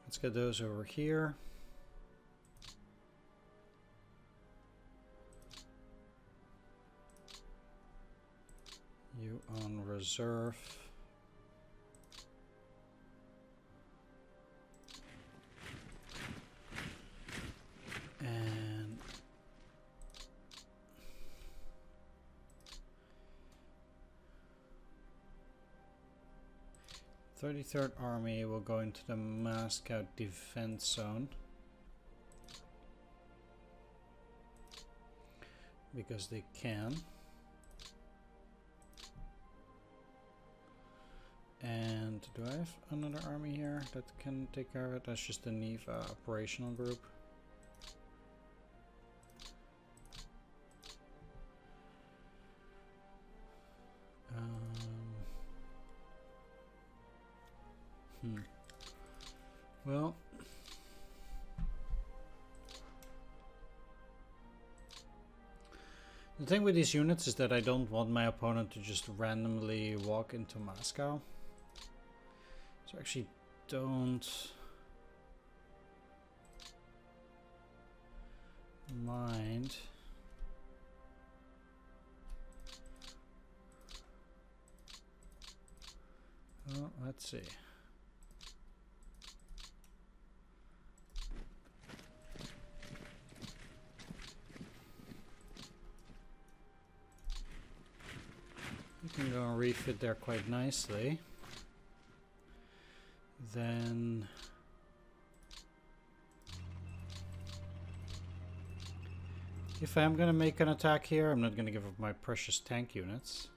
Let's get those over here. You on reserve. And 33rd Army will go into the Moscow defense zone. Because they can. And do I have another army here that can take care of it? That's just the Neva operational group. Well, the thing with these units is that I don't want my opponent to just randomly walk into Moscow. So I actually don't mind. Well, let's see. You can go and refit there quite nicely. Then if I'm gonna make an attack here, I'm not gonna give up my precious tank units.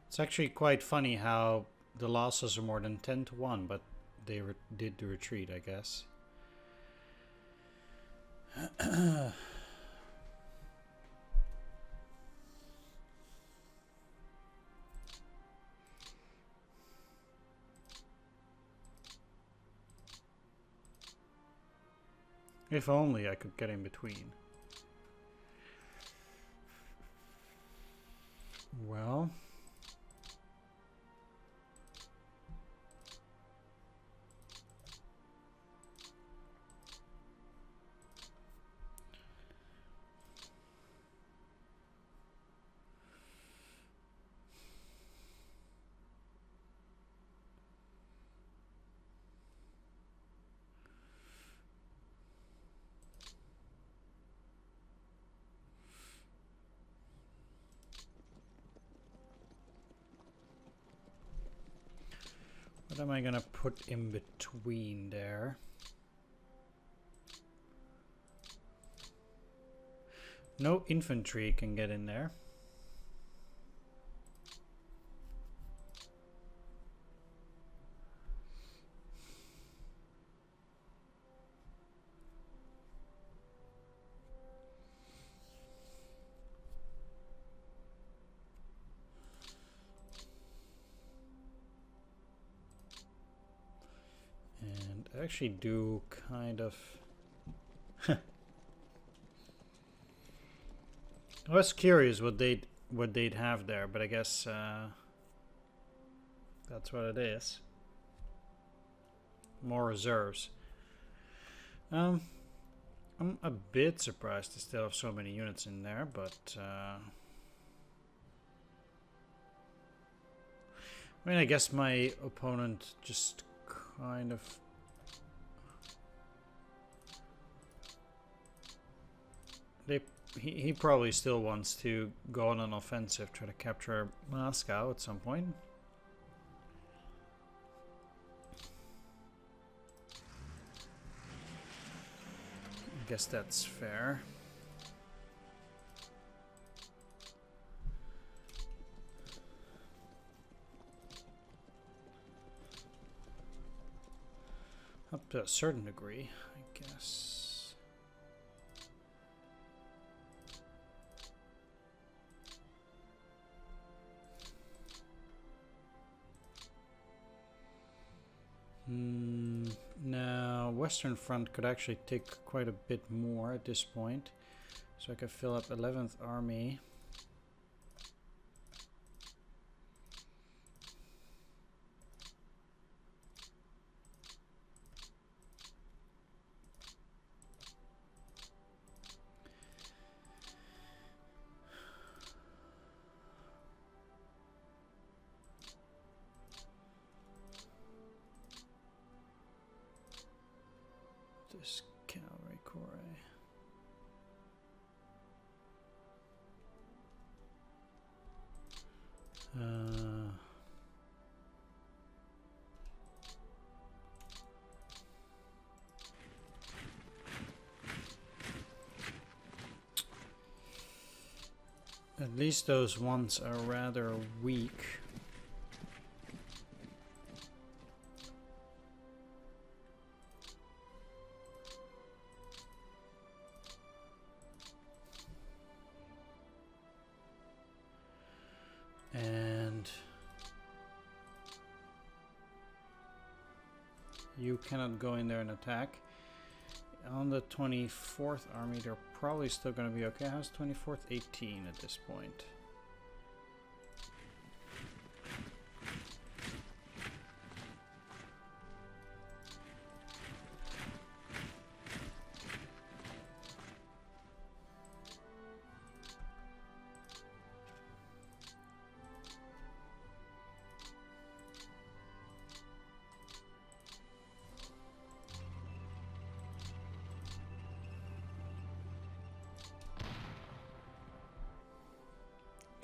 It's actually quite funny how the losses are more than 10 to 1, but they did the retreat, I guess. If only I could get in between. Well. What am I gonna put in between there? No infantry can get in there. And I actually do kind of... I was curious what they'd have there, but I guess that's what it is. More reserves. I'm a bit surprised to still have so many units in there, but I mean, I guess my opponent just kind of he probably still wants to go on an offensive, try to capture Moscow at some point. I guess that's fair. Up to a certain degree, I guess. Now, Western Front could actually take quite a bit more at this point. So I could fill up 11th Army. This cavalry corps. At least those ones are rather weak. And you cannot go in there and attack. On the 24th Army, they're probably still going to be okay. How's 24th? 18 at this point.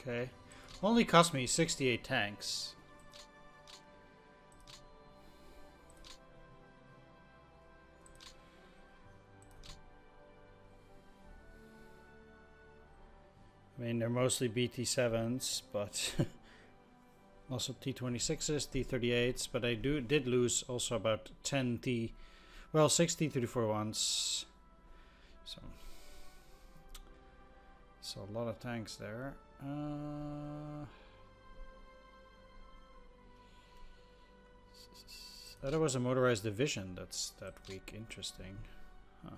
Okay. Only cost me 68 tanks. I mean, they're mostly BT7s, but also T26s, T38s, but I did lose also about 10 6 T-34-1s. So a lot of tanks there. There was a motorized division that's that weak. Interesting. Huh.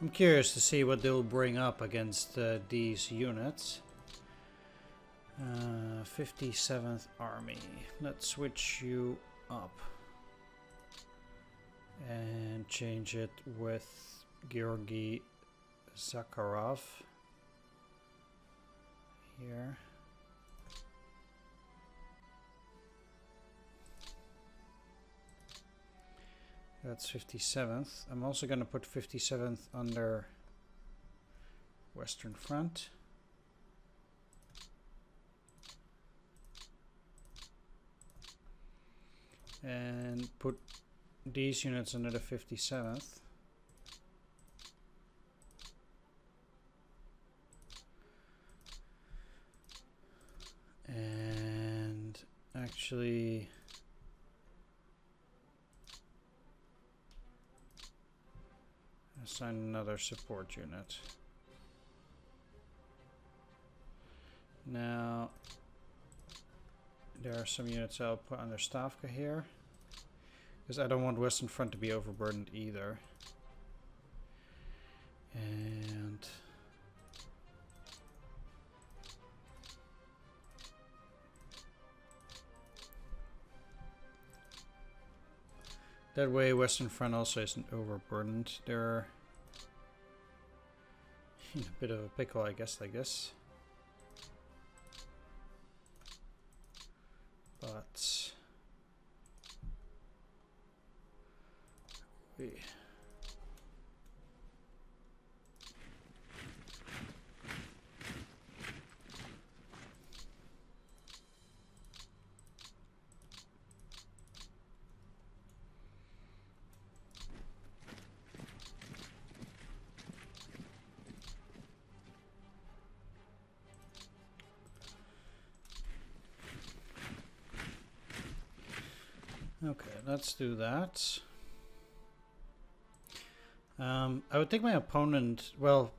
I'm curious to see what they'll bring up against these units. 57th Army. Let's switch you up and change it with Georgy Zakharov here. That's 57th. I'm also going to put 57th under Western Front. And put these units under the 57th. And actually assign another support unit. Now there are some units I'll put under Stavka here, because I don't want Western Front to be overburdened either. And that way Western Front also isn't overburdened. They're in a bit of a pickle, I guess, like this. But we okay, let's do that. I would think my opponent, well,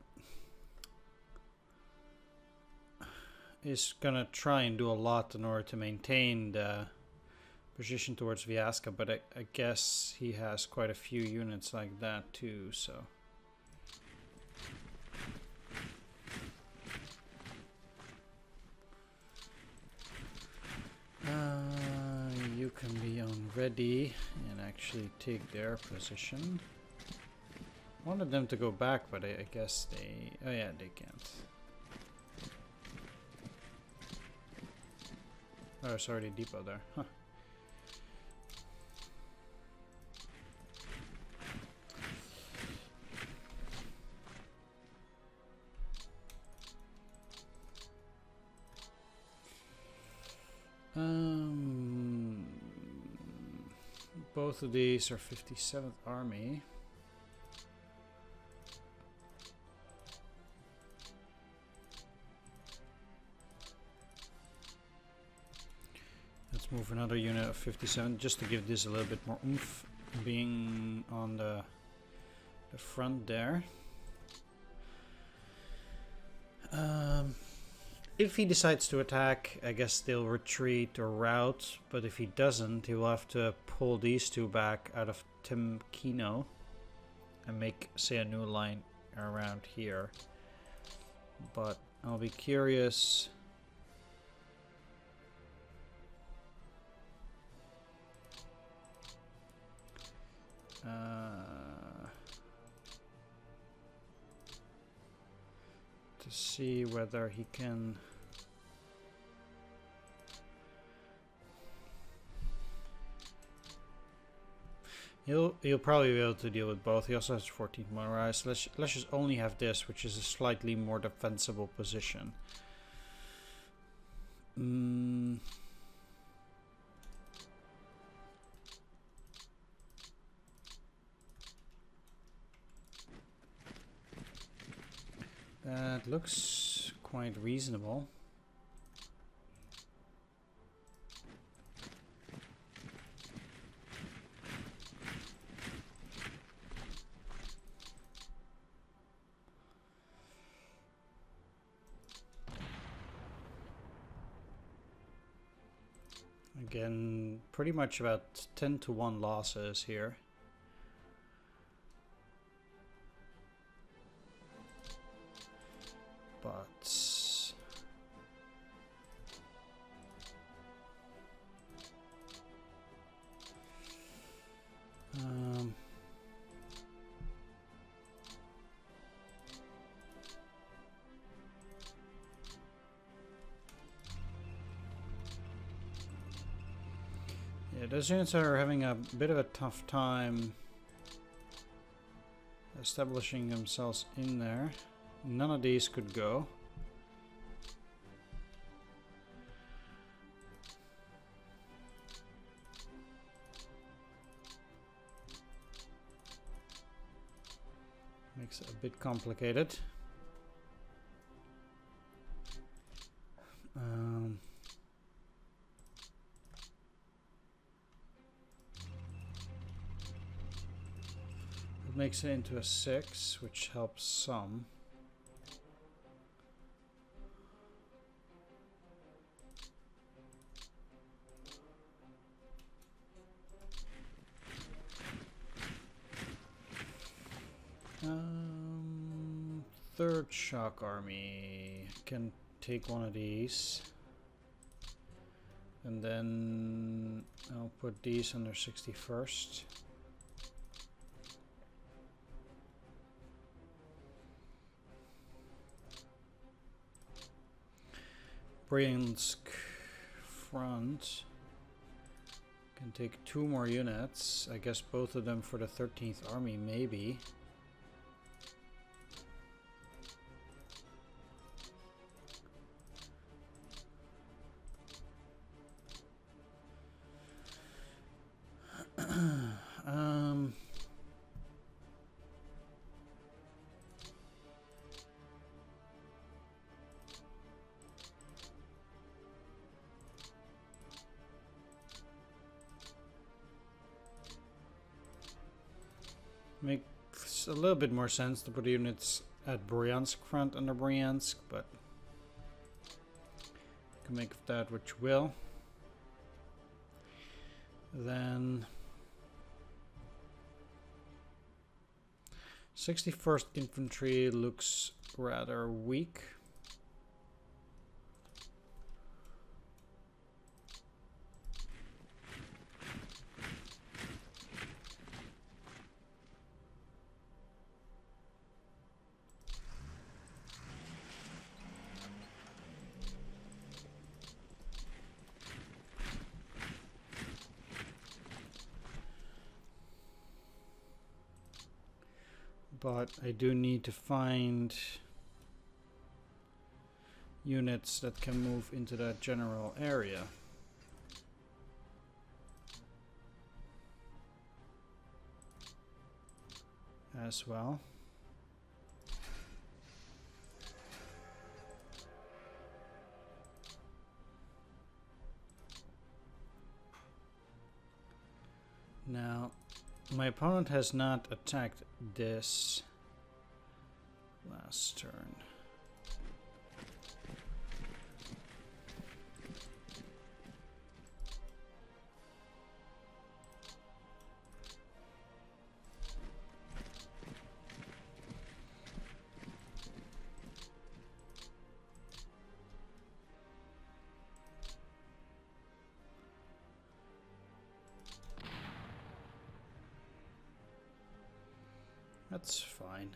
is gonna try and do a lot in order to maintain the position towards Vyaska, but I guess he has quite a few units like that too, so. You can be on ready and actually take their position. I wanted them to go back, but I guess they... oh yeah, they can't. Oh, there's already a depot there. Huh. Both of these are 57th Army. Let's move another unit of 57 just to give this a little bit more oomph, being on the front there. If he decides to attack, I guess they'll retreat or rout, but if he doesn't, he will have to pull these two back out of Timkino and make, say, a new line around here. But I'll be curious. To see whether he can he'll probably be able to deal with both. He also has 14 motorized. Let's just only have this, which is a slightly more defensible position. That looks quite reasonable. Again, pretty much about 10-1 losses here. Yeah, those units are having a bit of a tough time establishing themselves in there. None of these could go. Makes it a bit complicated. It makes it into a 6, which helps some. Third shock army can take one of these, and then I'll put these under 61st. Bryansk front can take 2 more units. I guess both of them for the 13th army, maybe. Makes a little bit more sense to put units at Bryansk front under Bryansk, but you can make of that what you will. Then 61st Infantry looks rather weak. But I do need to find units that can move into that general area. As well. Now, my opponent has not attacked this last turn. That's fine.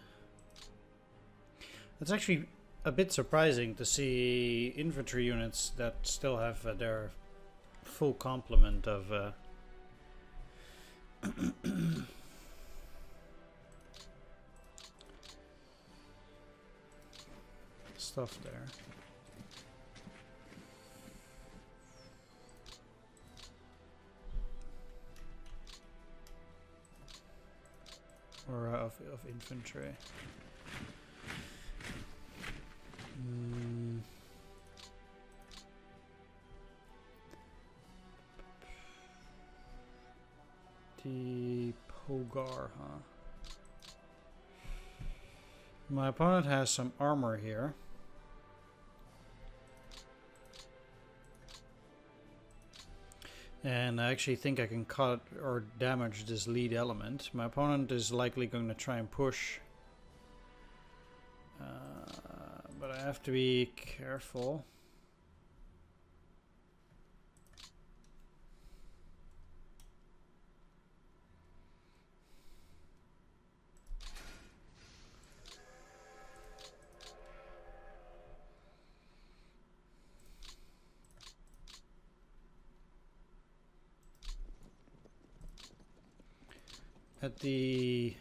It's actually a bit surprising to see infantry units that still have their full complement of stuff there. Or of infantry. The Pogar, huh? My opponent has some armor here. And I actually think I can cut or damage this lead element. My opponent is likely going to try and push. But I have to be careful. at the...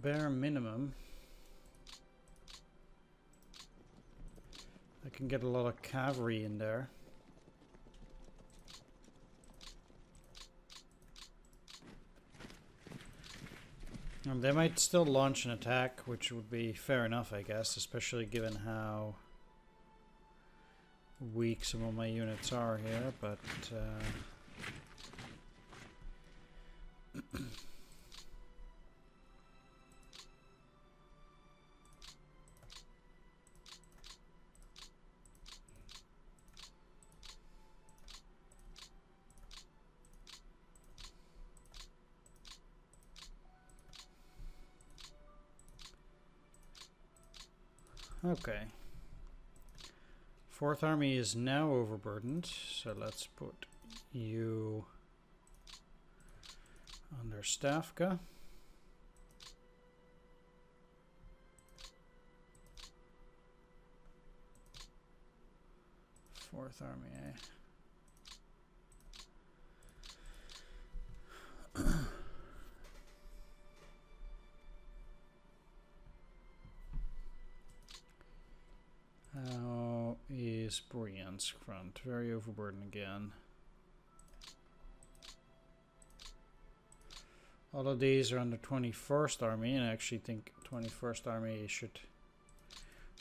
bare minimum, I can get a lot of cavalry in there. And they might still launch an attack, which would be fair enough, I guess, especially given how weak some of my units are here, but okay. Fourth Army is now overburdened, so let's put you under Stavka. Fourth Army, eh? How is Bryansk front? Very overburdened again. All of these are under 21st Army, and I actually think 21st Army should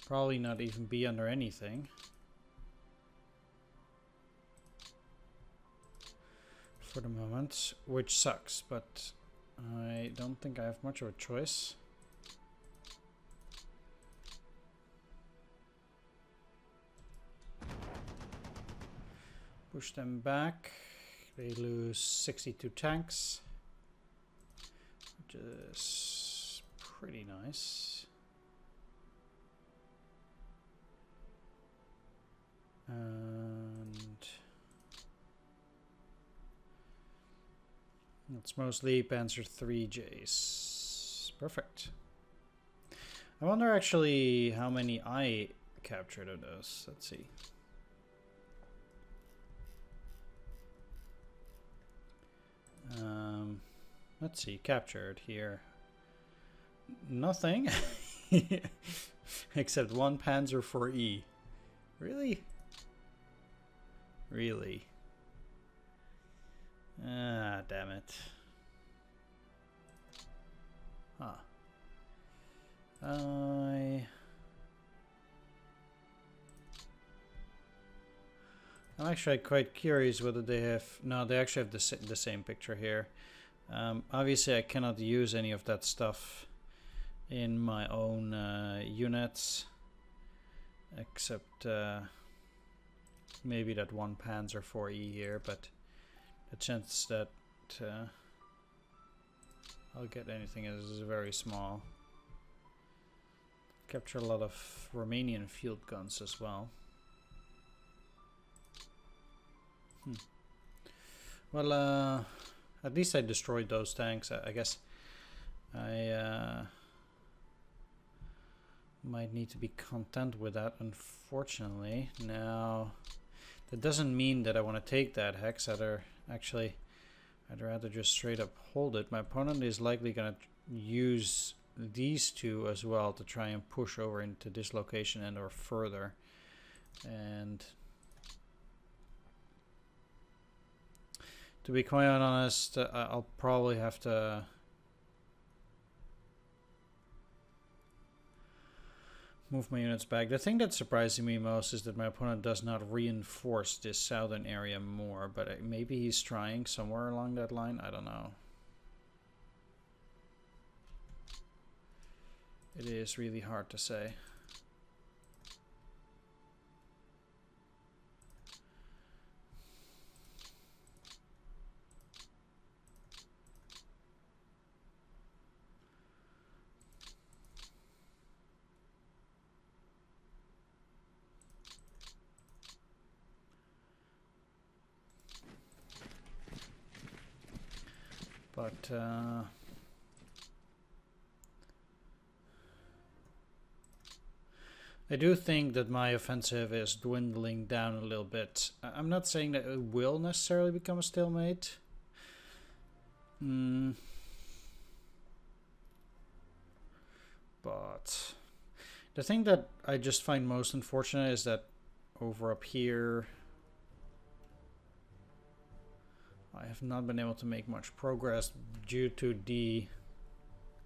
probably not even be under anything. For the moment, which sucks, but I don't think I have much of a choice. Push them back. They lose 62 tanks, which is pretty nice. And it's mostly Panzer IIIJs. Perfect. I wonder actually how many I captured of those. Let's see. Let's see, captured here. Nothing. Except one Panzer IV. Really? Really? Ah, damn it. Huh. I'm actually quite curious whether they have... No, they actually have the same picture here. Obviously, I cannot use any of that stuff in my own units. Except maybe that one Panzer IV here, but the chance that I'll get anything is very small. Capture a lot of Romanian field guns as well. Well, at least I destroyed those tanks. I guess I might need to be content with that, unfortunately. Now, that doesn't mean that I want to take that hex. I'd rather just straight up hold it. My opponent is likely going to use these two as well to try and push over into this location and or further. And to be quite honest, I'll probably have to move my units back. The thing that's surprising me most is that my opponent does not reinforce this southern area more, but maybe he's trying somewhere along that line. I don't know. It is really hard to say. But I do think that my offensive is dwindling down a little bit. I'm not saying that it will necessarily become a stalemate. But the thing that I just find most unfortunate is that over up here I have not been able to make much progress due to the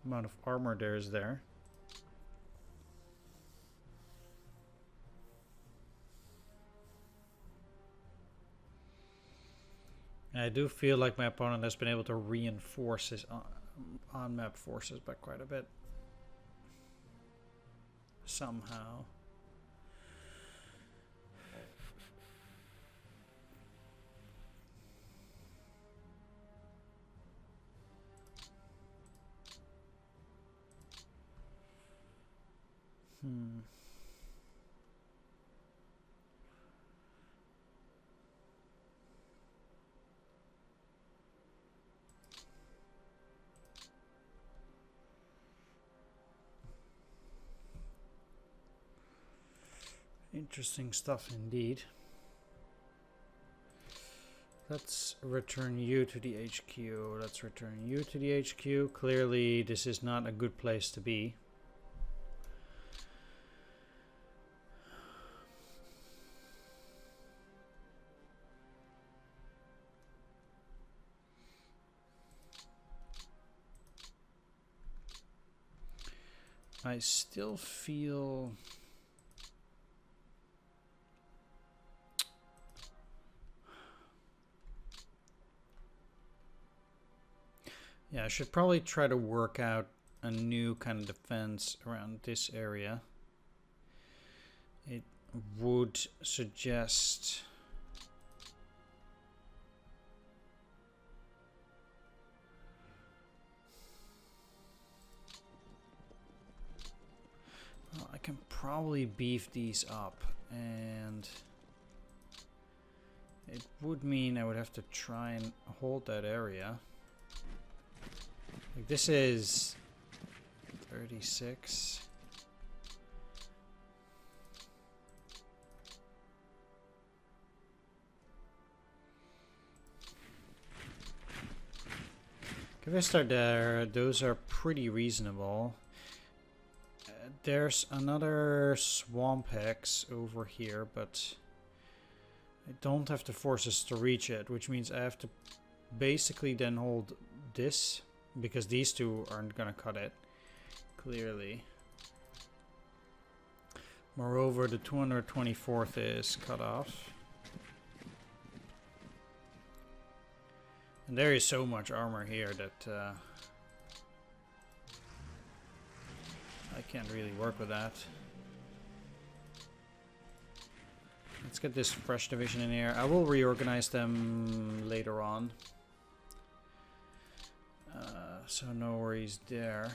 amount of armor there is there. And I do feel like my opponent has been able to reinforce his on-map forces by quite a bit. Somehow. Interesting stuff indeed. Let's return you to the HQ. Let's return you to the HQ. Clearly, this is not a good place to be. I still feel... Yeah, I should probably try to work out a new kind of defense around this area. It would suggest... Well, I can probably beef these up, and it would mean I would have to try and hold that area. Like, this is 36. If I start there, those are pretty reasonable. There's another swamp hex over here, but I don't have the forces to reach it, which means I have to basically then hold this, because these two aren't gonna cut it, clearly. Moreover, the 224th is cut off. And there is so much armor here that I can't really work with that. Let's get this fresh division in here. I will reorganize them later on. So no worries there.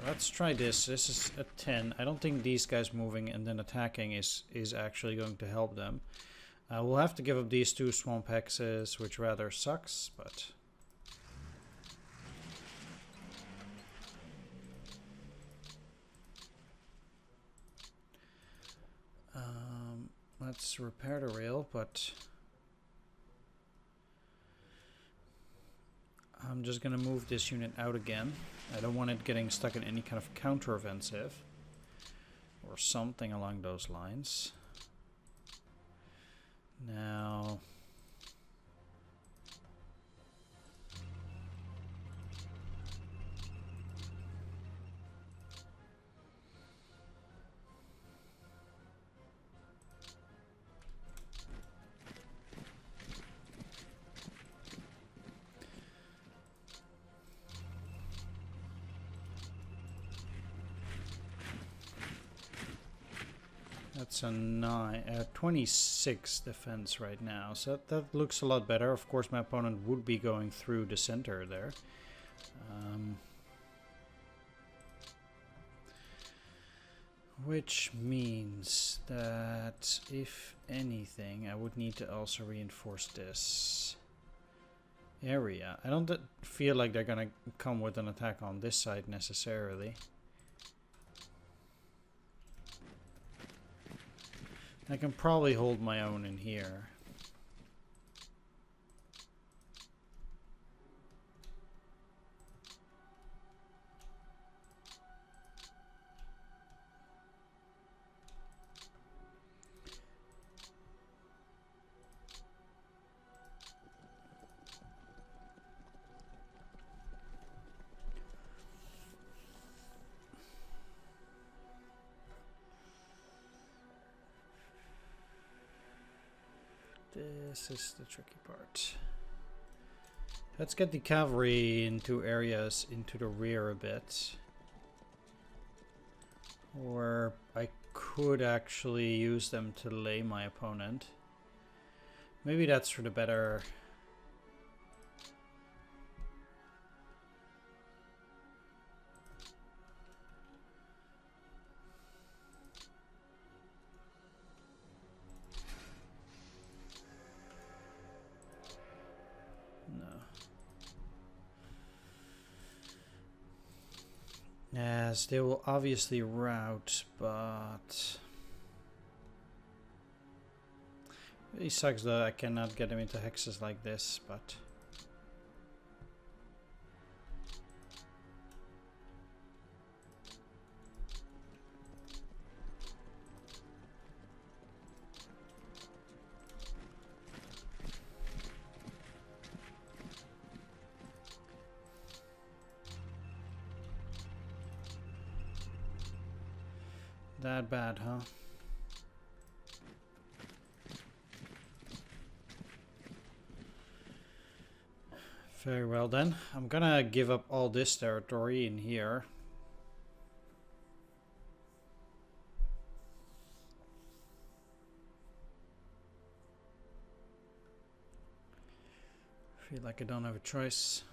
Let's try this. This is a 10. I don't think these guys moving and then attacking is actually going to help them. We'll have to give up these two swamp hexes, which rather sucks, but... let's repair the rail, but... I'm just gonna move this unit out again. I don't want it getting stuck in any kind of counteroffensive or something along those lines. Now... That's a 26 defense right now, so that looks a lot better. Of course, my opponent would be going through the center there. Which means that, if anything, I would need to also reinforce this. area. I don't feel like they're gonna come with an attack on this side necessarily. I can probably hold my own in here. This is the tricky part. Let's get the cavalry into areas into the rear a bit. Or I could actually use them to lay my opponent. Maybe that's for the better. Yes, they will obviously rout, but it really sucks that I cannot get them into hexes like this, but that bad, huh? Very well then. I'm gonna give up all this territory in here. Feel like I don't have a choice.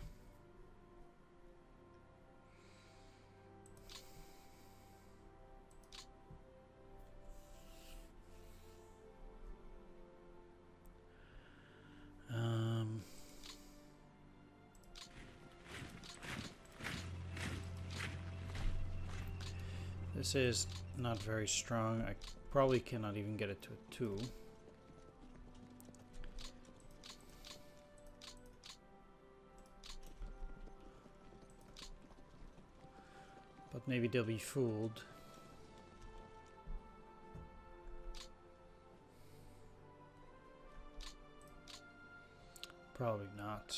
This is not very strong. I probably cannot even get it to a 2. But maybe they'll be fooled. Probably not.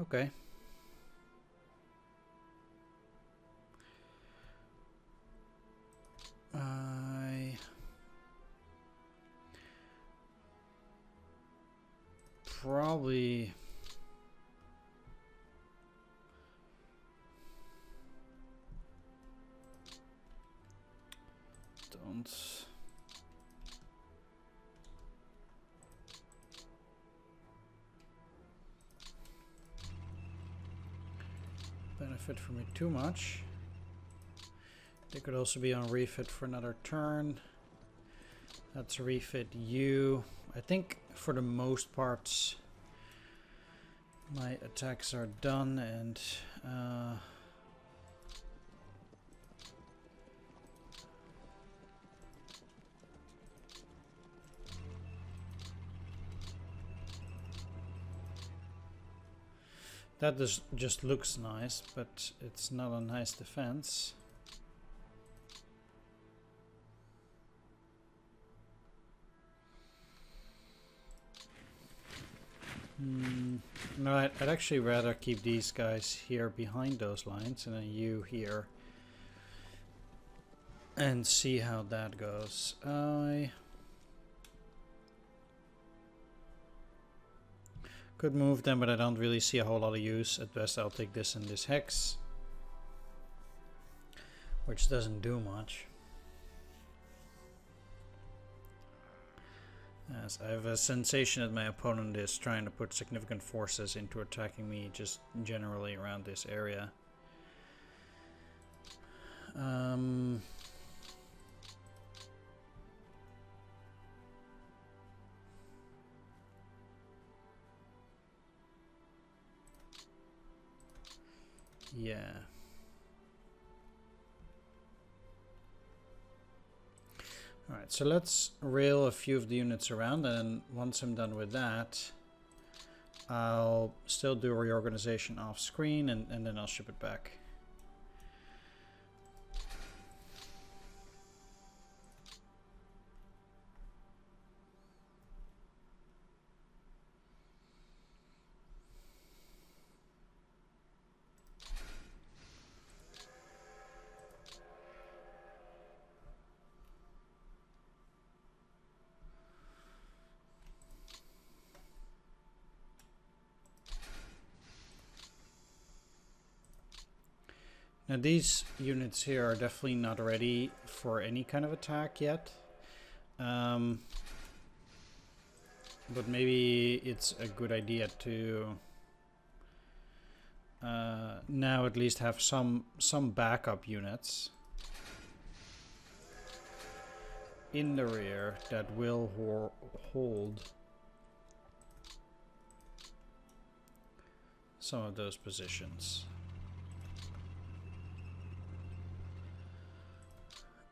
Okay. I probably don't. Benefit from it too much. They could also be on refit for another turn. Let's refit you. I think for the most parts my attacks are done, and that just looks nice, but it's not a nice defense. No, I'd actually rather keep these guys here behind those lines and then you here and see how that goes. I could move them, but I don't really see a whole lot of use. At best I'll take this and this hex, which doesn't do much. As I have a sensation that my opponent is trying to put significant forces into attacking me just generally around this area. Yeah. Alright, so let's rail a few of the units around, and once I'm done with that, I'll still do a reorganization off screen, and then I'll ship it back. Now these units here are definitely not ready for any kind of attack yet. But maybe it's a good idea to now at least have some backup units in the rear that will hold some of those positions.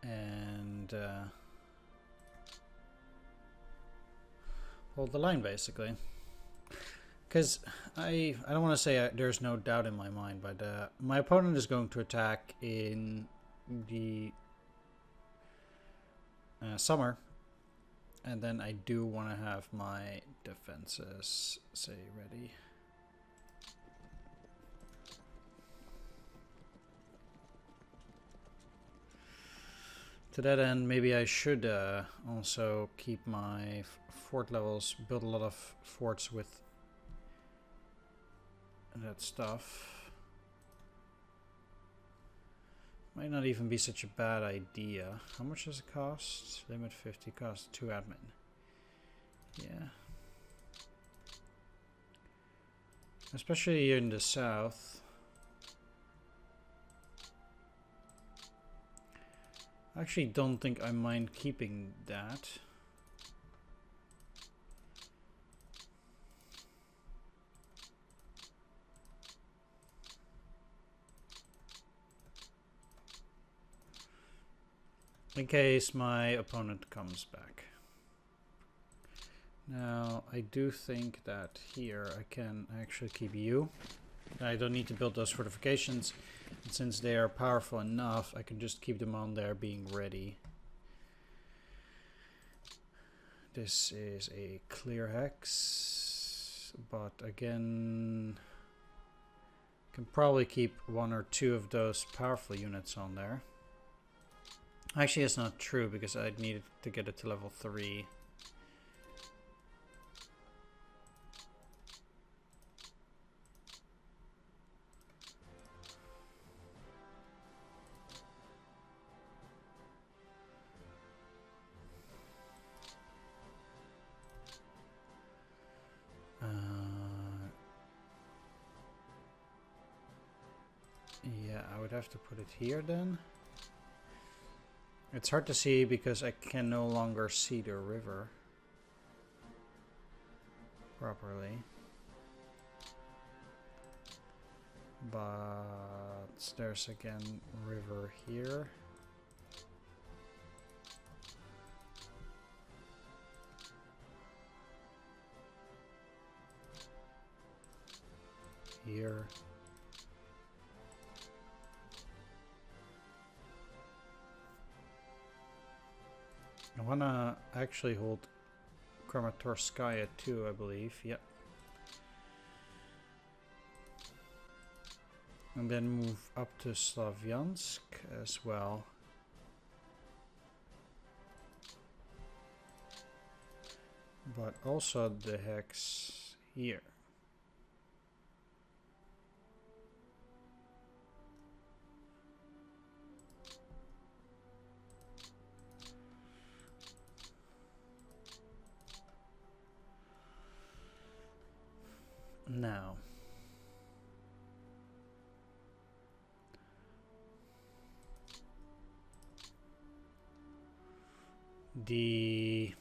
And hold the line, basically. Because I don't want to say there's no doubt in my mind, but my opponent is going to attack in the summer, and then I do want to have my defenses, say, ready. To that end, maybe I should also keep my fort levels, build a lot of forts with that stuff. Might not even be such a bad idea. How much does it cost? Limit 50, cost 2 admin. Yeah. Especially here in the south. I actually don't think I mind keeping that. In case my opponent comes back. Now, I do think that here I can actually keep you. I don't need to build those fortifications. And since they are powerful enough, I can just keep them on there being ready. This is a clear hex. But again, can probably keep 1 or 2 of those powerful units on there. Actually, it's not true because I'd need to get it to level 3. Yeah, I would have to put it here then. It's hard to see because I can no longer see the river properly. But there's again river here. Here. I wanna actually hold Kramatorskaya too, I believe. Yep. And then move up to Slavyansk as well. But also the hex here. Now, the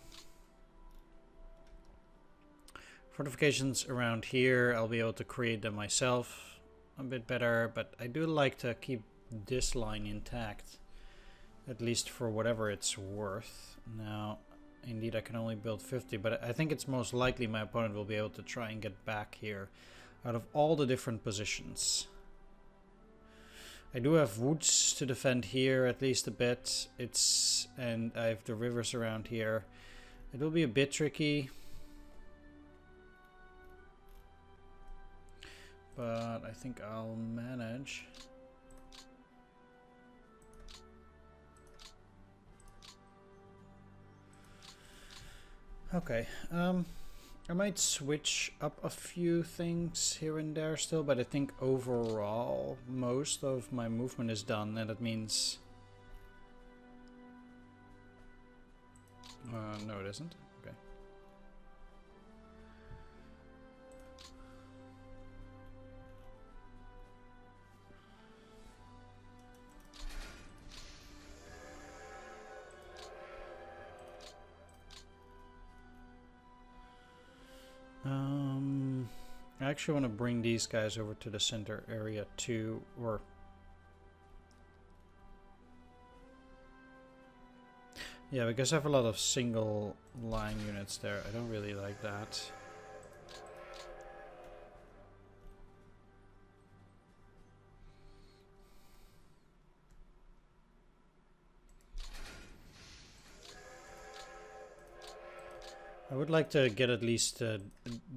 fortifications around here, I'll be able to create them myself a bit better, but I do like to keep this line intact, at least for whatever it's worth. Now, indeed, I can only build 50, but I think it's most likely my opponent will be able to try and get back here out of all the different positions. I do have woods to defend here at least a bit. And I have the rivers around here. It will be a bit tricky, but I think I'll manage. Okay, I might switch up a few things here and there still, but I think overall most of my movement is done, and that means... no, it isn't. Okay. I actually want to bring these guys over to the center area too, or... yeah, because I have a lot of single line units there. I don't really like that. I would like to get at least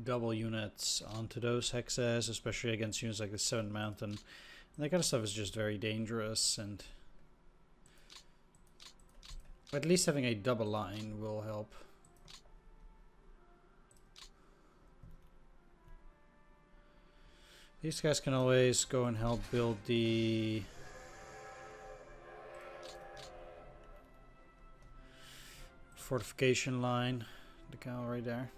double units onto those hexes, especially against units like the 7th Mountain. And that kind of stuff is just very dangerous, and at least having a double line will help. These guys can always go and help build the... fortification line. The cavalry there.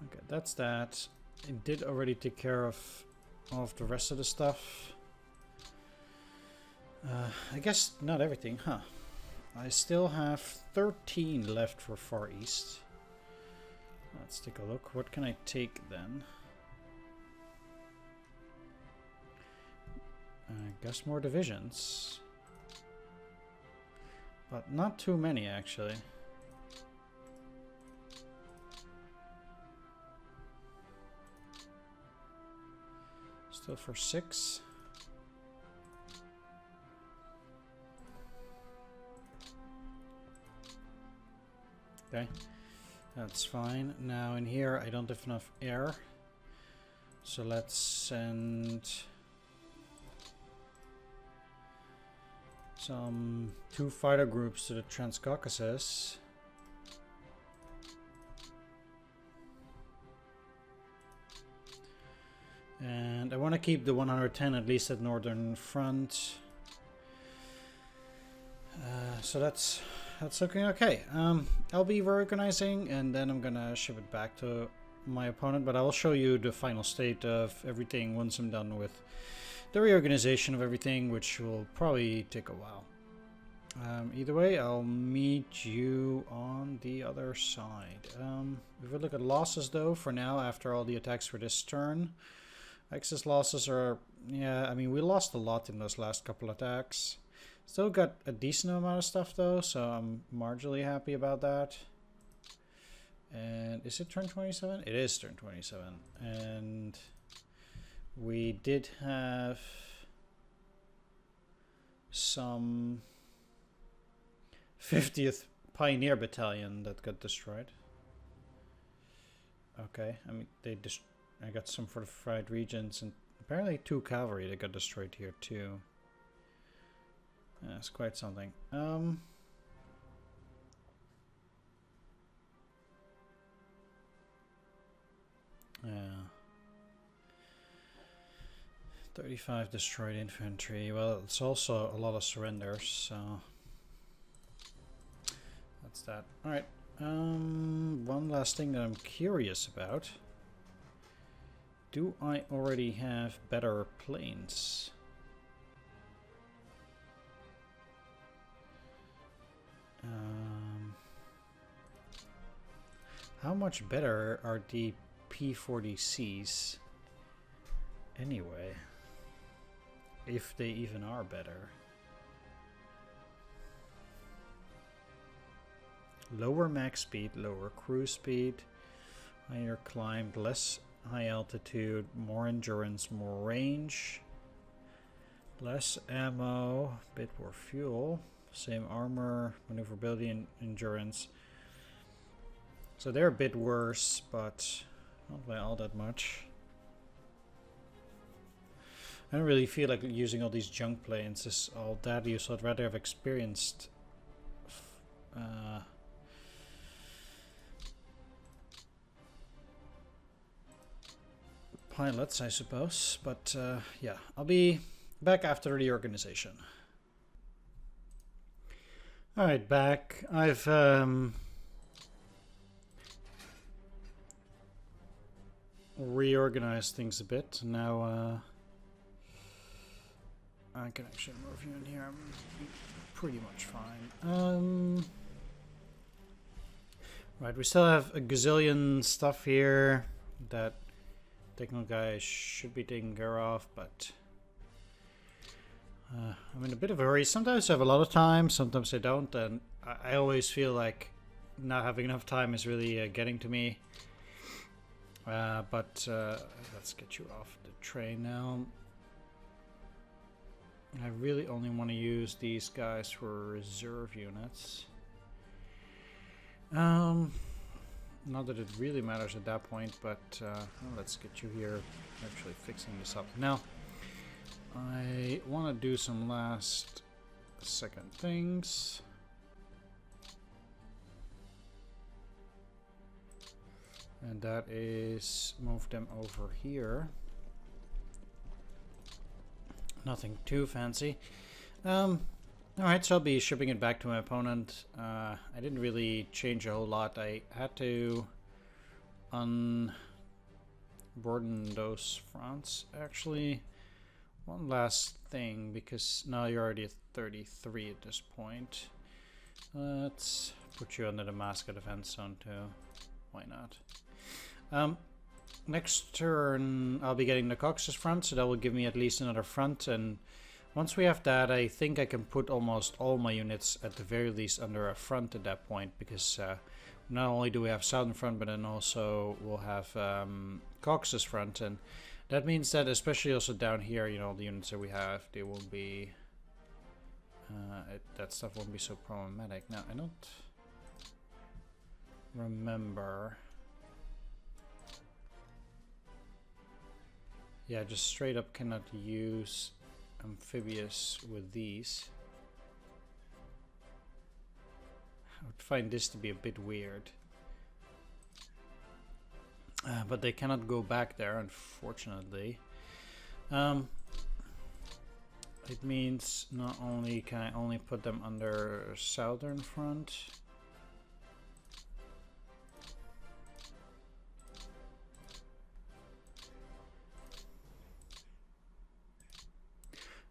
Okay, that's that. It did already take care of all of the rest of the stuff. I guess not everything, huh? I still have 13 left for Far East. Let's take a look. What can I take then? I guess more divisions. But not too many, actually. Still for 6. Okay, that's fine. Now in here I don't have enough air. So let's send... some 2 fighter groups to the Transcaucasus. And I want to keep the 110 at least at Northern Front. So that's looking okay. I'll be reorganizing and then I'm gonna ship it back to my opponent, but I will show you the final state of everything once I'm done with the reorganization of everything, which will probably take a while. Either way, I'll meet you on the other side. If we look at losses though, for now, after all the attacks for this turn, Axis losses are, yeah, I mean, we lost a lot in those last couple attacks. Still got a decent amount of stuff though, so I'm marginally happy about that. And is it turn 27? It is turn 27. And we did have some 50th Pioneer Battalion that got destroyed. Okay, I mean, I got some fortified regions and apparently 2 cavalry that got destroyed here too. That's quite something. Yeah. 35 destroyed infantry. Well, it's also a lot of surrenders, so that. Alright. One last thing that I'm curious about. Do I already have better planes? How much better are the P-40Cs anyway? If they even are better. Lower max speed, lower cruise speed, higher climb, less high altitude, more endurance, more range, less ammo, bit more fuel, same armor, maneuverability and endurance. So they're a bit worse, but not by all that much. I don't really feel like using all these junk planes is all that useful. I'd rather have experienced pilots, I suppose. But yeah, I'll be back after the reorganization. Alright, back. I've reorganized things a bit. Now I can actually move you in here. I'm pretty much fine. Right, we still have a gazillion stuff here that technical guys should be taken care of, but I'm in a bit of a hurry. Sometimes I have a lot of time, sometimes I don't, and I always feel like not having enough time is really getting to me. But let's get you off the train now. I really only want to use these guys for reserve units. Not that it really matters at that point, but well, let's get you here actually fixing this up. Now, I want to do some last second things. And that is move them over here. Nothing too fancy. Alright, so I'll be shipping it back to my opponent. I didn't really change a whole lot. I had to unburden those fronts. Actually, one last thing, because now you're already at 33 at this point. Let's put you under the mask of defense zone too. Why not? Next turn I'll be getting the Cox's front, so that will give me at least another front, and once we have that, I think I can put almost all my units at the very least under a front at that point, because not only do we have Southern Front, but then also we'll have Cox's front, and that means that especially also down here, you know, the units that we have, they won't be that stuff won't be so problematic. Now, I don't remember. Yeah, just straight up cannot use amphibious with these. I would find this to be a bit weird. But they cannot go back there, unfortunately. It means not only can I only put them under Southern Front.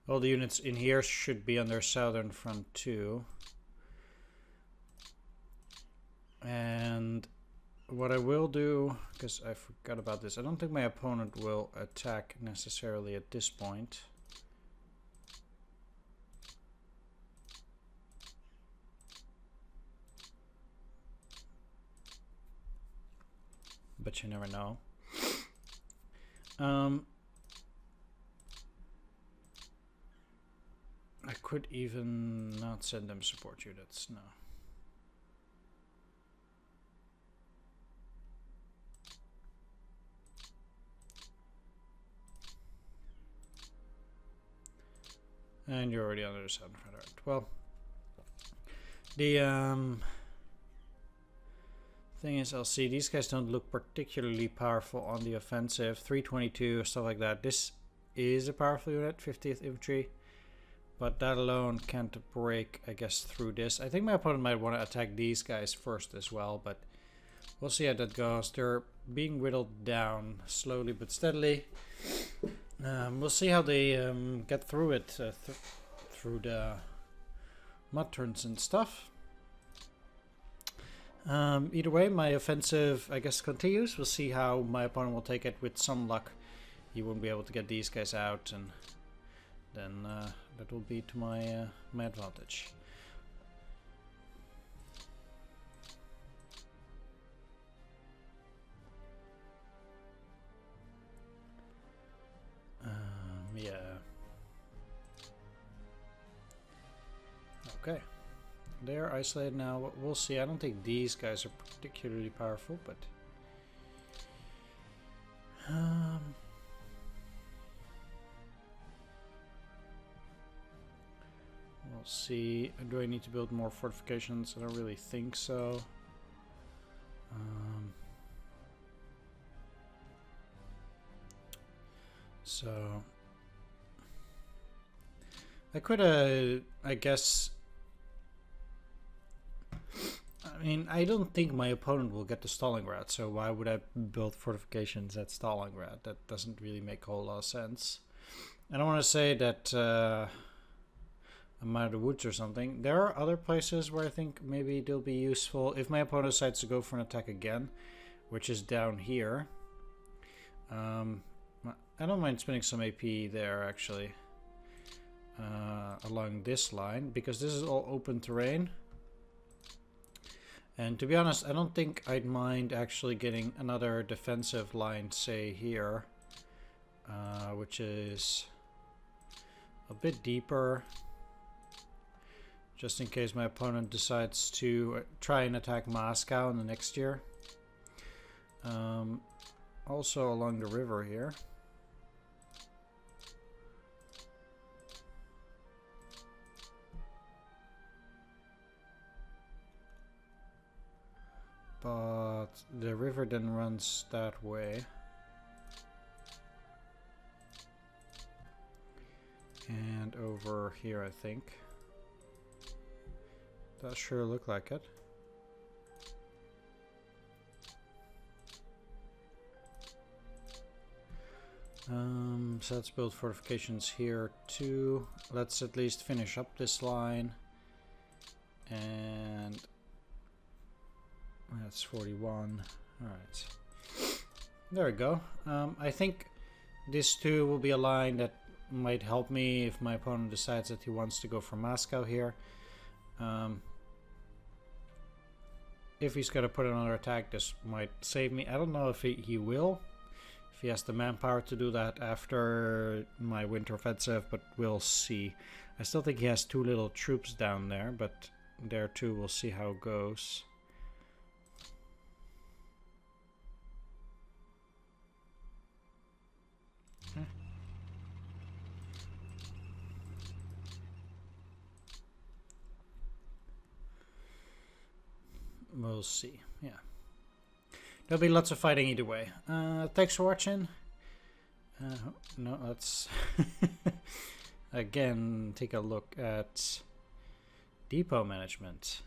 All the units in here should be on their Southern Front too. And what I will do, because I forgot about this, I don't think my opponent will attack necessarily at this point. But you never know. I could even not send them support units, no. And you're already under the Southern Front. Right. Well, the thing is, I'll see these guys don't look particularly powerful on the offensive. 322, stuff like that. This is a powerful unit, 50th Infantry. But that alone can't break, I guess, through this. I think my opponent might want to attack these guys first as well, but we'll see how that goes. They're being whittled down slowly but steadily. We'll see how they get through it, through the mud turns and stuff. Either way, my offensive, I guess, continues. We'll see how my opponent will take it. With some luck, he won't be able to get these guys out, and then that will be to my my advantage. Yeah. Okay. They're isolated now. We'll see. I don't think these guys are particularly powerful, but we'll see. Do I need to build more fortifications? I don't really think so. So I could, I guess. I mean, I don't think my opponent will get the Stalingrad, so why would I build fortifications at Stalingrad? That doesn't really make a whole lot of sense. I don't want to say that I'm out of the woods or something. There are other places where I think maybe they'll be useful. If my opponent decides to go for an attack again, which is down here. I don't mind spending some AP there, actually. Along this line, because this is all open terrain. And to be honest, I don't think I'd mind actually getting another defensive line, say here, which is a bit deeper, just in case my opponent decides to try and attack Moscow in the next year. Also along the river here. But the river then runs that way. And over here, I think. Does sure look like it. So let's build fortifications here too. Let's at least finish up this line. And that's 41. Alright. There we go. I think this too will be a line that might help me if my opponent decides that he wants to go for Moscow here. If he's going to put another attack, this might save me. I don't know if he will. If he has the manpower to do that after my winter offensive, but we'll see. I still think he has too little troops down there, but there too we'll see how it goes. We'll see. Yeah. There'll be lots of fighting either way. Thanks for watching. No, let's again take a look at depot management.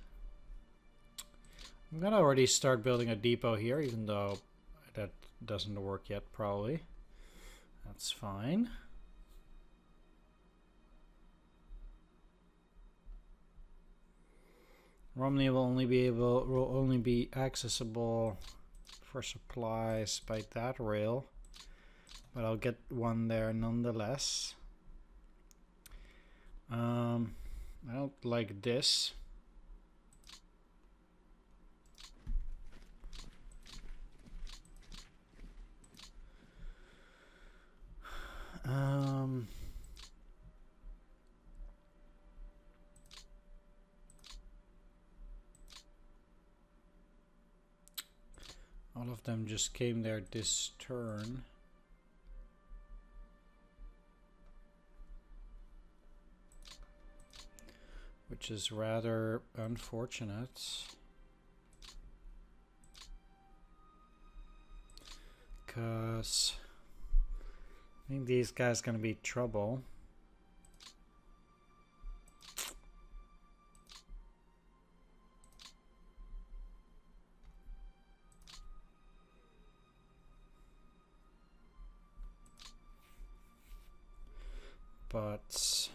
I'm gonna already start building a depot here, even though that doesn't work yet, probably. That's fine. Romney will only be accessible for supplies by that rail, but I'll get one there nonetheless. I don't like this. All of them just came there this turn. Which is rather unfortunate. Because I think these guys gonna be trouble. but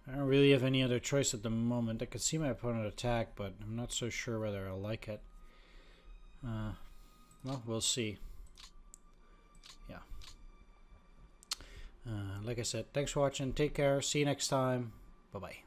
I don't really have any other choice at the moment. I could see my opponent attack, but I'm not so sure whether I'll like it. Well, we'll see. Yeah. Like I said, thanks for watching. Take care. See you next time. Bye-bye.